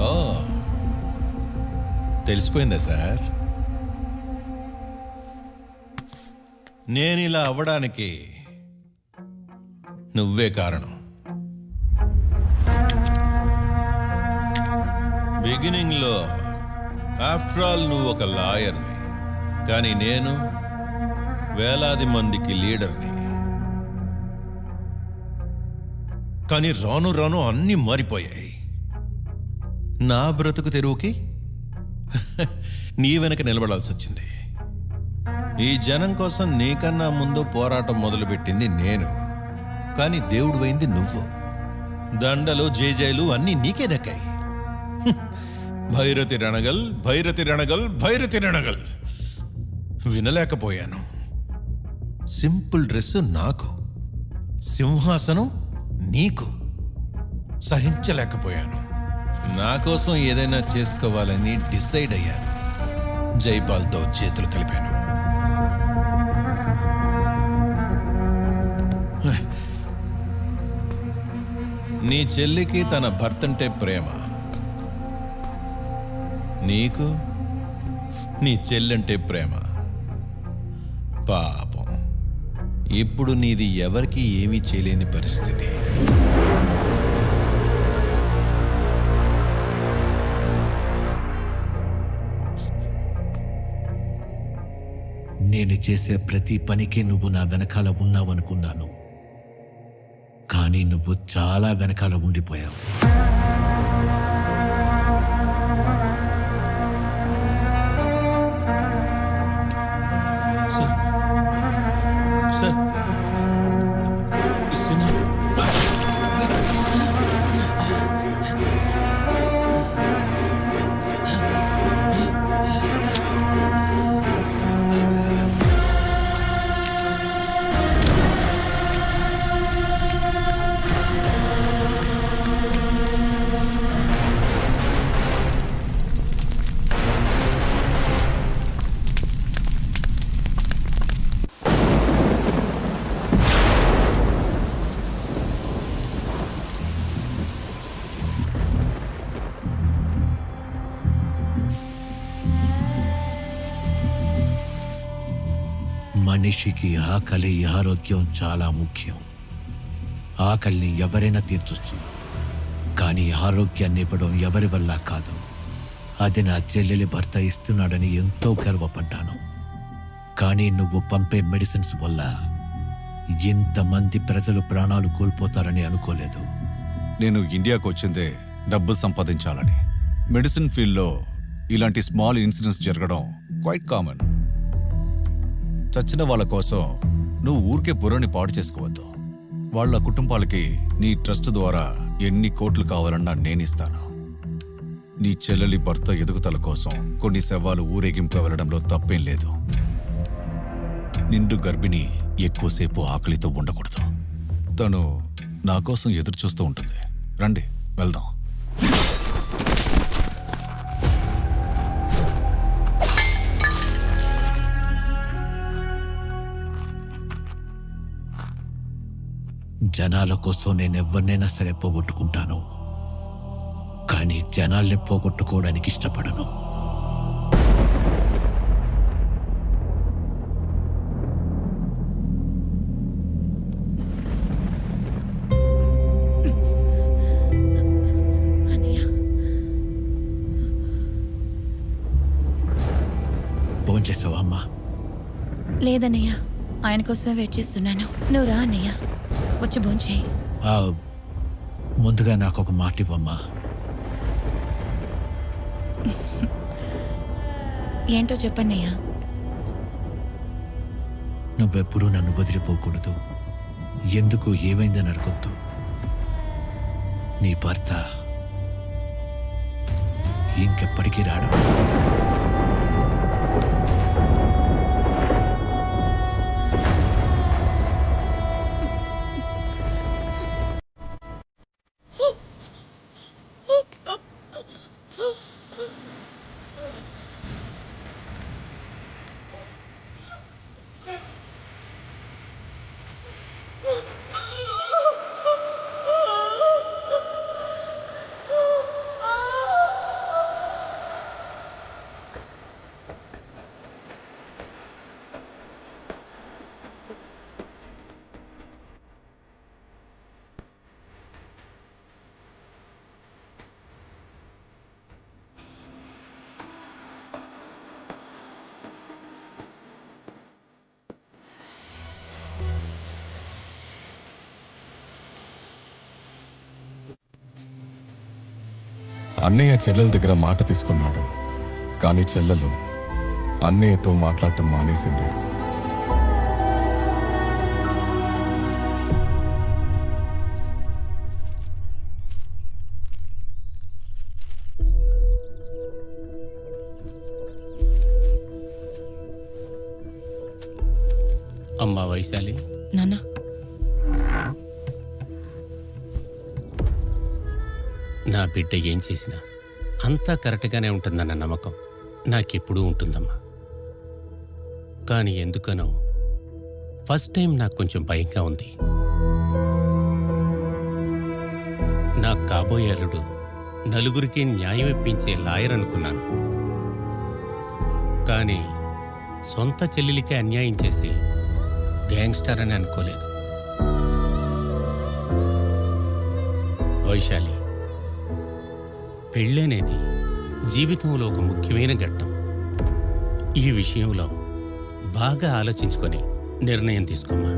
ఓ, తెలిసిపోయిందా సార్? నేను ఇలా అవ్వడానికి నువ్వే కారణం. బిగినింగ్లో ఆఫ్టర్ ఆల్ నువ్వు ఒక లాయర్ని, కానీ నేను వేలాది మందికి లీడర్ని. కానీ రాను రాను అన్నీ మారిపోయాయి. నా బ్రతుకు తెరువుకి నీ వెనక నిలబడాల్సి వచ్చింది. ఈ జనం కోసం నీకన్నా ముందు పోరాటం మొదలుపెట్టింది నేను, కానీ దేవుడు పోయింది నువ్వు. దండలు జేజేలు అన్నీ నీకే దక్కాయి. భైరతి రణగల్, భైరతి రణగల్, భైరతి రణగల్ వినలేకపోయాను. సింపుల్ డ్రెస్ నాకు, సింహాసనం నీకు. సహించలేకపోయాను. నా కోసం ఏదైనా చేసుకోవాలని డిసైడ్ అయ్యాను. జైపాల్తో చేతులు కలిపాను. నీ చెల్లికి తన భర్తంటే ప్రేమ, నీకు నీ చెల్లంటే ప్రేమ. పాపం, ఇప్పుడు నీది ఎవరికి ఏమీ చేయలేని పరిస్థితి. నేను చేసే ప్రతి పనికి నువ్వు నా వెనకాల ఉన్నావనుకున్నాను, కానీ నువ్వు చాలా వెనకాల ఉండిపోయావు. సార్, సార్, మనిషికి ఆకలి, ఆరోగ్యం చాలా ముఖ్యం. ఆకలిని ఎవరైనా తీర్చొచ్చు, కానీ ఆరోగ్యాన్ని ఇవ్వడం ఎవరి వల్ల కాదు. అది నా చెల్లెలి భర్త ఇస్తున్నాడని ఎంతో గర్వపడ్డాను. కానీ నువ్వు పంపే మెడిసిన్స్ వల్ల ఇంతమంది ప్రజలు ప్రాణాలు కోల్పోతారని అనుకోలేదు. నేను ఇండియాకు వచ్చిందే డబ్బు సంపాదించాలని. మెడిసిన్ ఫీల్డ్లో ఇలాంటి స్మాల్ ఇన్సిడెంట్స్ జరగడం క్వైట్ కామన్. చచ్చిన వాళ్ళ కోసం నువ్వు ఊరికే బుర్రని పాడు చేసుకోవద్దు. వాళ్ళ కుటుంబాలకి నీ ట్రస్ట్ ద్వారా ఎన్ని కోట్లు కావాలన్నా నేనిస్తాను. నీ చెల్లెలి భర్త ఎదుగుదల కోసం కొన్ని శవాలు ఊరేగింపు వెళ్ళడంలో తప్పేం లేదు. నిండు గర్భిణి ఎక్కువసేపు ఆకలితో ఉండకూడదు. తను నా కోసం ఎదురు చూస్తూ ఉంటుంది. రండి వెళ్దాం. జనాల కోసం నేను ఎవరినైనా సరే పోగొట్టుకుంటాను, కానీ జనాల్ని పోగొట్టుకోవడానికి ఇష్టపడను. భోంచేసావా అమ్మా? లేదన్నయ్య, ఆయన కోసమే వెయిట్ చేస్తున్నాను. నువ్వు రా అన్నయ్య, వచ్చి భోంచేయి. ముందుగా నాకు ఒక మాట ఇవ్వమ్మా. ఏంటో చెప్పన్నయ్య. నువ్వెప్పుడూ నన్ను వదిలిపోకూడదు. ఎందుకు ఏమైందని అడగొద్దు. నీ భర్త ఇంకెప్పటికీ రాడు. అన్నయ్య చెల్లెల దగ్గర మాట తీసుకున్నాడు, కానీ చెల్లెలు అన్నయ్యతో మాట్లాడటం మానేసింది. అమ్మా వైశాలి, నాన్న నా బిడ్డ ఏం చేసినా అంతా కరెక్ట్గానే ఉంటుందన్న నమ్మకం నాకెప్పుడూ ఉంటుందమ్మా. కానీ ఎందుకనో ఫస్ట్ టైం నాకు కొంచెం భయంగా ఉంది. నాకు కాబోయే అల్లుడు నలుగురికి న్యాయం ఇప్పించే లాయర్ అనుకున్నాను. కానీ సొంత చెల్లెలికే అన్యాయం చేసి గ్యాంగ్స్టర్ అని అనుకోలేదు. వైశాలి, పెళ్ళనేది జీవితంలో ఒక ముఖ్యమైన ఘట్టం. ఈ విషయంలో బాగా ఆలోచించుకొని నిర్ణయం తీసుకోమ్మా.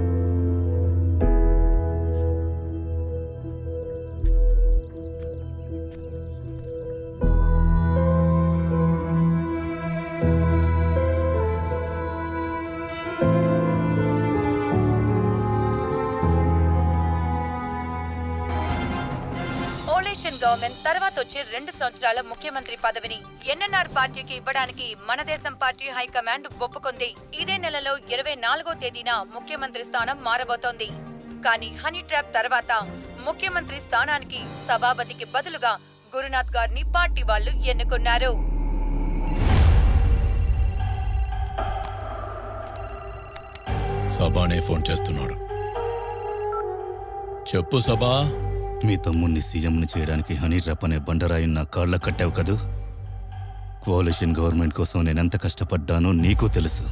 గవర్నమెంట్ తర్వాత వచ్చే 2 సంవత్సరాల ముఖ్యమంత్రి పదవిని ఎన్ఎన్ఆర్ పార్టీకి ఇవ్వడానికి మన దేశం పార్టీ హైకమాండ్ ఒప్పుకుంది. ఇదే నెలలో 24వ తేదీన ముఖ్యమంత్రి స్థానం మారబోతోంది. కానీ హనీ ట్రాప్ తర్వాత ముఖ్యమంత్రి స్థానానికి సభాపతికి బదులుగా గురునాథ్ గారిని పార్టీ వాళ్ళు ఎన్నుకున్నారు. సభానే ఫోన్ చేస్తున్నాడు. చెప్పు సభా. మీ తమ్ముణ్ణి సీఎంని చేయడానికి హనీ ట్రాప్ అనే బండరాయి నా కాళ్ళ కట్టావు కదూ. కోalition గవర్నమెంట్ కోసం నేనెంత కష్టపడ్డానో నీకు తెలుసు.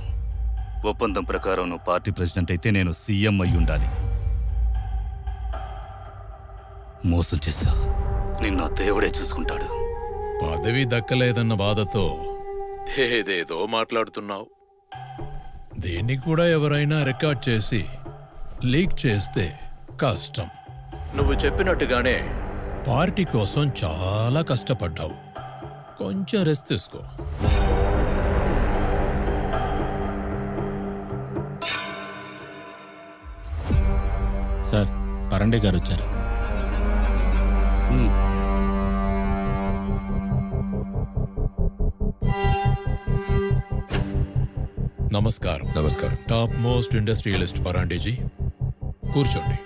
ఒప్పందం ప్రకారం నువ్వు పార్టీ ప్రెసిడెంట్ అయితే నేను సీఎం అయి ఉండాలి. మోసం చేశా. నిన్న దేవుడే చూసుకుంటాడు. పదవి దక్కలేదన్న బాధతో ఏదేదో మాట్లాడుతున్నావు. దీన్ని కూడా ఎవరైనా రికార్డ్ చేసి లీక్ చేస్తే కష్టం. నువ్వు చెప్పినట్టుగానే పార్టీ కోసం చాలా కష్టపడ్డావు. కొంచెం రెస్ట్ తీసుకో. సార్, పరండే గారు వచ్చారు. నమస్కారం. నమస్కారం. టాప్ మోస్ట్ ఇండస్ట్రియలిస్ట్ పరాండేజీ, కూర్చోండి.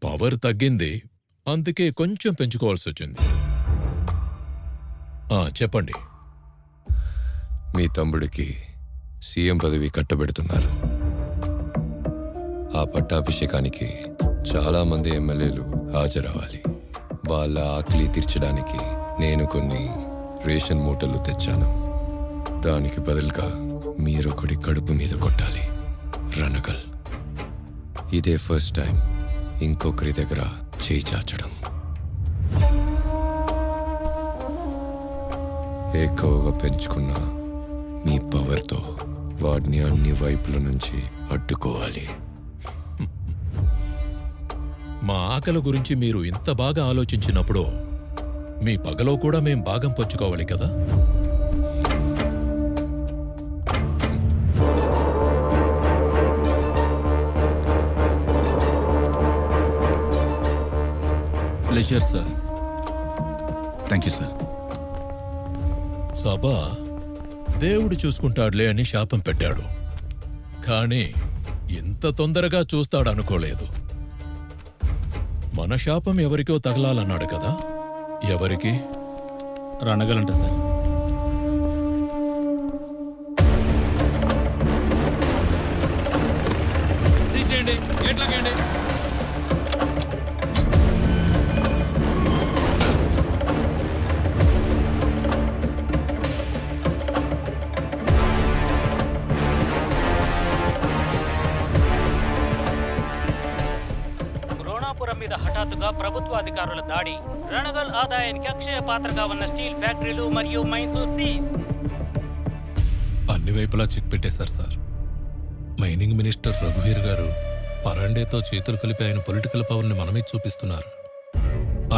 పవర్ తగ్గింది, అందుకే కొంచెం పెంచుకోవాల్సి వచ్చింది. చెప్పండి. మీ తమ్ముడికి సీఎం పదవి కట్టబెడుతున్నారు. ఆ పట్టాభిషేకానికి చాలా మంది ఎమ్మెల్యేలు హాజరవ్వాలి. వాళ్ళ ఆకలి తీర్చడానికి నేను కొన్ని రేషన్ మూటలు తెచ్చాను. దానికి బదులుగా మీరొకడి కడుపు మీద కొట్టాలి. రణగల్, ఇదే ఫస్ట్ టైం ఇంకొకరి దగ్గర చేయి చాచడం. ఎక్కువగా పెంచుకున్న మీ పవర్తో వాడిని అన్ని వైపుల నుంచి అడ్డుకోవాలి. మా ఆకలి గురించి మీరు ఇంత బాగా ఆలోచించినప్పుడు మీ పగలో కూడా మేం భాగం పంచుకోవాలి కదా. Pleasure sir. Thank you sir. సభ దేవుడు చూసుకుంటాడులే అని శాపం పెట్టాడు, కానీ ఇంత తొందరగా చూస్తాడనుకోలేదు. మన శాపం ఎవరికో తగలాలన్నాడు కదా, ఎవరికి? రణగలంట సార్. రోణాపురం మీద హఠాత్తుగా ప్రభుత్వ అధికారుల దాడి. రణగల్ ఆదాయానికి అక్షయ పాత్రగా ఉన్న స్టీల్ ఫ్యాక్టరీలు మరియు మైన్స్ సీజ్. అన్ని వైపులా చెక్ పెట్టేశారు సార్. మైనింగ్ మినిస్టర్ రఘువీర్ గారు పరాండేతో చేతులు కలిపి ఆయన పొలిటికల్ పవర్ని మనమే చూపిస్తున్నారు.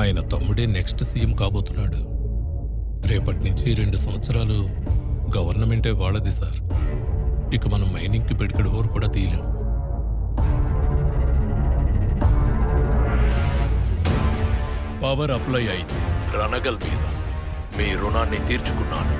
ఆయన తమ్ముడే నెక్స్ట్ సీఎం కాబోతున్నాడు. రేపటి నుంచి 2 సంవత్సరాలు గవర్నమెంటే వాళ్ళది సార్. ఇక మనం మైనింగ్కి పెడికడు హోరు కూడా తీయలేం. పవర్ అప్లై అయింది రణగల్ మీద. మీ రుణాన్ని తీర్చుకున్నాను.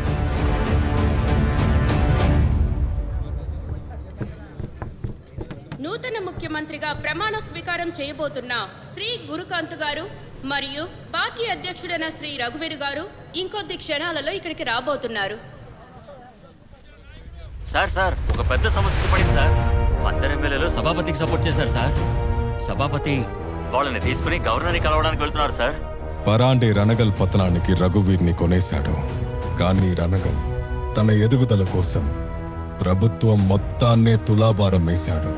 నూతన ముఖ్యమంత్రిగా ప్రమాణ స్వీకారం చేయబోతున్న శ్రీ గురుకాంత్ గారు మరియు పార్టీ అధ్యక్షుడైన శ్రీ రఘువీర్ గారు ఇంకొద్ది క్షణాలలో ఇక్కడికి రాబోతున్నారు. సార్ ఒక పెద్ద సమస్య పడింది సార్. అందరు ఎమ్మెల్యేలు సభాపతికి సపోర్ట్ చేశారు సార్. సభాపతి వాళ్ళని తీసుకుని గవర్నర్ని కలవడానికి వెళ్తున్నారు సార్. పరాండే రణగల్ పతనానికి రఘువీర్ని కొనేశాడు. కానీ రణగల్ తన ఎదుగుదల కోసం ప్రభుత్వం మొత్తాన్నే తులాభారం వేశాడు.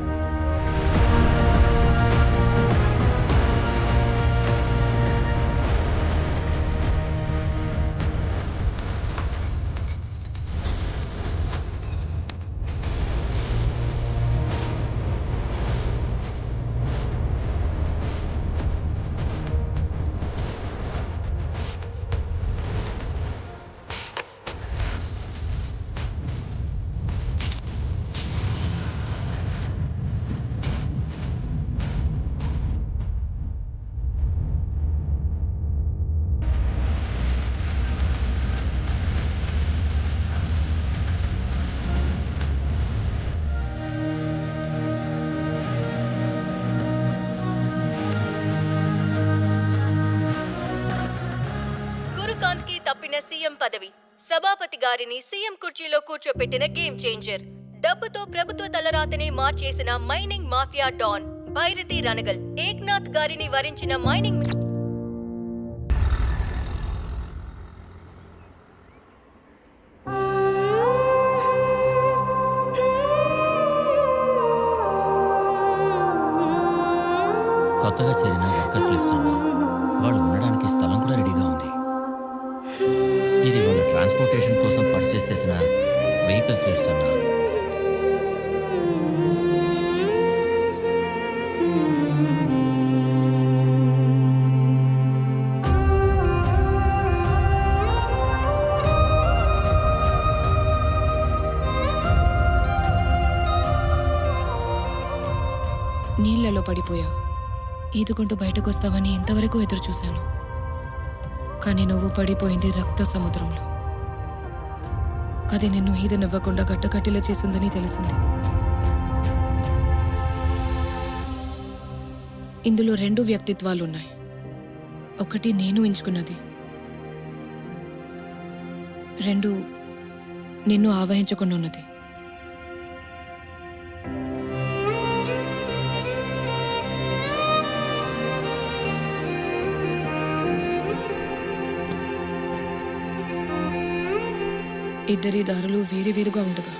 గురుకాంత్ కి తప్పిన సీఎం పదవి, సభాపతి గారిని సీఎం కుర్చీలో కూర్చోపెట్టిన గేమ్ చేంజర్, డబ్బుతో ప్రభుత్వ తలరాతనే మార్చేసిన mining mafia don Bhairathi Ranagal, Eknath గారిని వరించిన మైనింగ్ కొత్తగా చేరిన వర్కర్స్ లిస్ట్ అన్నా వాళ్ళు ఉండడానికి స్థలం కూడా రెడీగా ఉంది. ఇది వాళ్ళ ట్రాన్స్పోర్టేషన్ కోసం పర్చేస్ చేసిన వెహికల్స్ లిస్ట్ అన్నా. నీళ్లలో పడిపోయావు. ఈదుకుంటూ బయటకు వస్తావని ఇంతవరకు ఎదురు చూశాను. కానీ నువ్వు పడిపోయింది రక్త సముద్రంలో. అది నిన్ను ఈదనివ్వకుండా గట్టకట్టిలా చేసిందని తెలిసింది. ఇందులో 2 వ్యక్తిత్వాలున్నాయి. ఒకటి నేను ఎంచుకున్నది, 2 నిన్ను ఆవహించుకుని ఉన్నది. ఇద్దరి దారులు వేరువేరుగా ఉండగా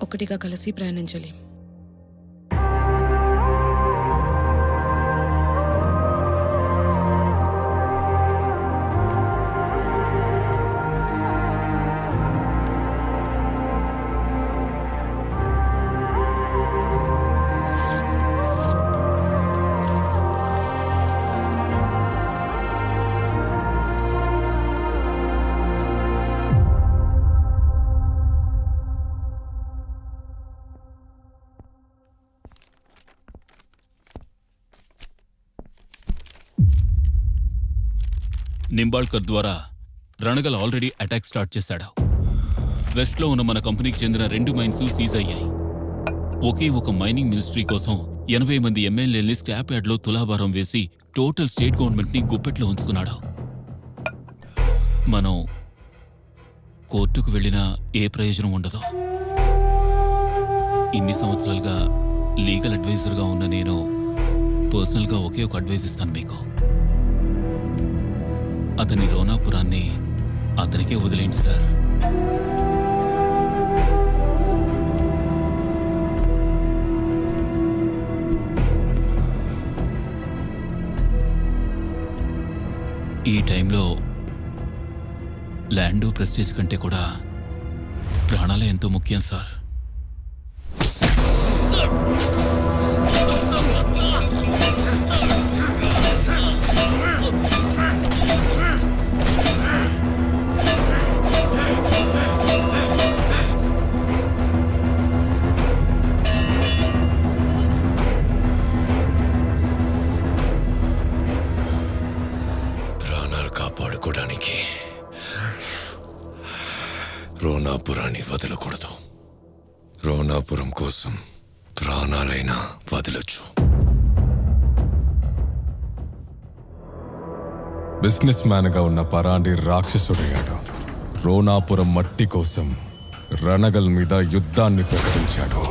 ఒకటిగా కలిసి ప్రయాణించలేం. నింబాళ్కర్ ద్వారా రణగల్ ఆల్రెడీ అటాక్ స్టార్ట్ చేశాడు. వెస్ట్లో ఉన్న మన కంపెనీకి చెందిన 2 మైన్స్ సీజ్ అయ్యాయి. ఒకే ఒక మైనింగ్ మినిస్ట్రీ కోసం 80 మంది ఎమ్మెల్యేల్ని స్క్రాప్ యార్డ్లో తులాభారం వేసి టోటల్ స్టేట్ గవర్నమెంట్ని గుప్పెట్లో ఉంచుకున్నాడు. మనం కోర్టుకు వెళ్ళినా ఏ ప్రయోజనం ఉండదు. ఇన్ని సంవత్సరాలుగా లీగల్ అడ్వైజర్గా ఉన్న నేను పర్సనల్గా ఒకే ఒక అడ్వైజ్ ఇస్తాను మీకు. అతని రోనాపురాన్ని అతనికే వదిలేండి సార్. ఈ టైంలో ల్యాండ్ ప్రెస్టేజ్ కంటే కూడా ప్రాణాలే ఎంతో ముఖ్యం సార్. ప్రాణాలు కాపాడుకోవడానికి రోనాపురాన్ని వదలకూడదు. రోనాపురం కోసం ప్రాణాలైనా వదలొచ్చు. బిజినెస్ మ్యాన్గా ఉన్న పరాండి రాక్షసుడయ్యాడు. రోనాపురం మట్టి కోసం రణగల్ మీద యుద్ధాన్ని ప్రకటించాడు.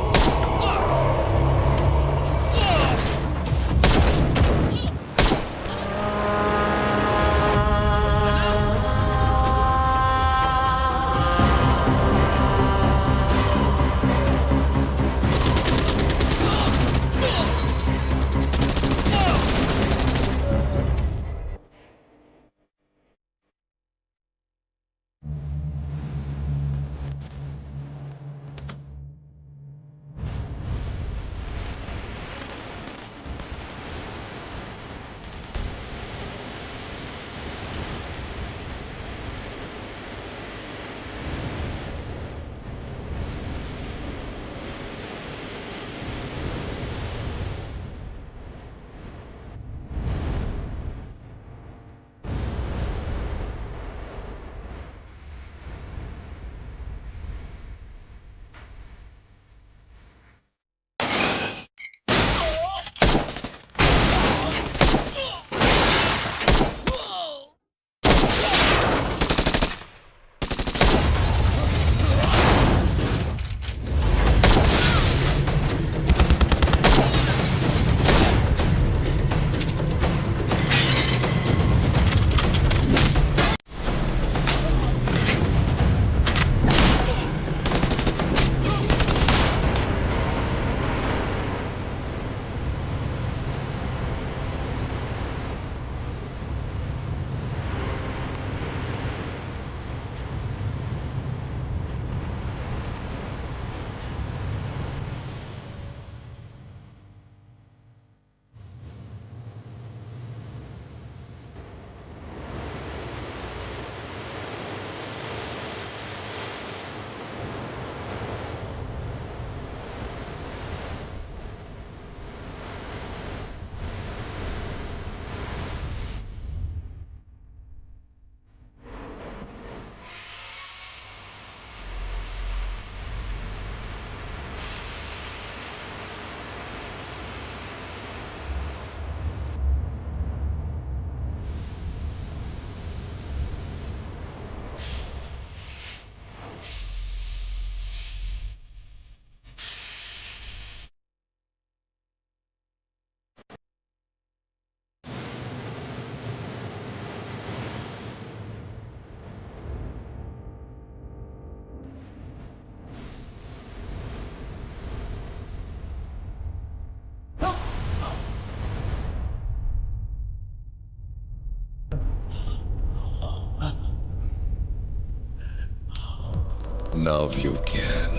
Now you can.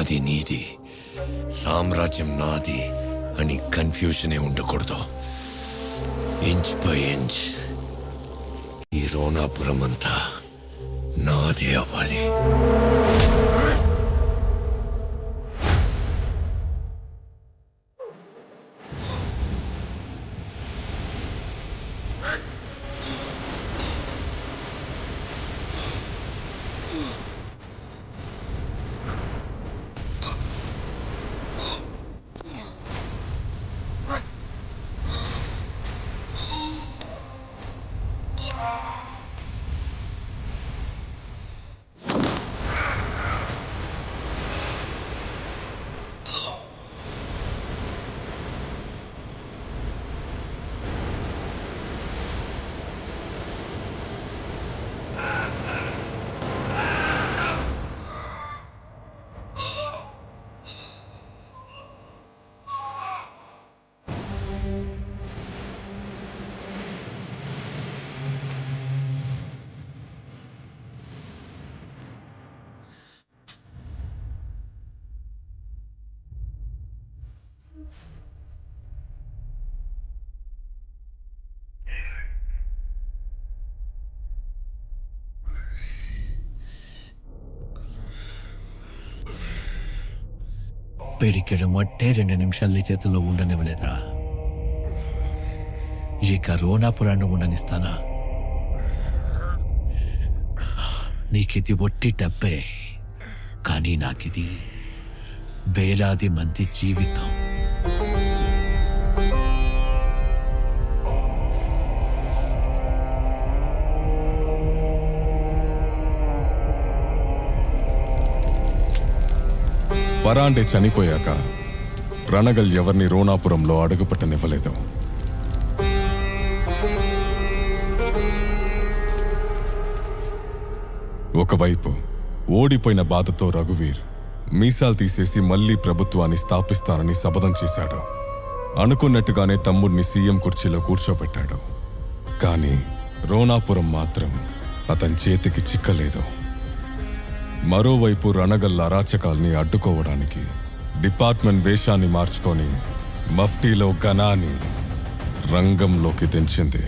నాది నీది, సామ్రాజ్యం నాది అని కన్ఫ్యూజనే ఉండకూడదు. ఇంచ్ బై ఇంచ్ ఈ రోనాపురం అంతా నాదే అవ్వాలి. పిడికెడు మట్టే 2 నిమిషాలు నీ చేతుల్లో ఉండనివ్వలేదురా. ఇక రోనాపురాన్ని ఉండనిస్తానా? నీకిది ఒట్టి డబ్బే, కానీ నాకిది వేలాది మంది జీవితం. పరాండే చనిపోయాక రణగల్ ఎవరిని రోనాపురంలో అడుగుపెట్టనివ్వలేదు. ఒకవైపు ఓడిపోయిన బాధతో రఘువీర్ మీసాలు తీసేసి మళ్లీ ప్రభుత్వాన్ని స్థాపిస్తానని శపథం చేశాడు. అనుకున్నట్టుగానే తమ్ముడిని సీఎం కుర్చీలో కూర్చోబెట్టాడు. కానీ రోనాపురం మాత్రం అతని చేతికి చిక్కలేదు. మరోవైపు రణగల్ అరాచకాల్ని అడ్డుకోవడానికి డిపార్ట్మెంట్ వేషాన్ని మార్చుకొని మఫ్టీలో గనాని రంగంలోకి దించింది.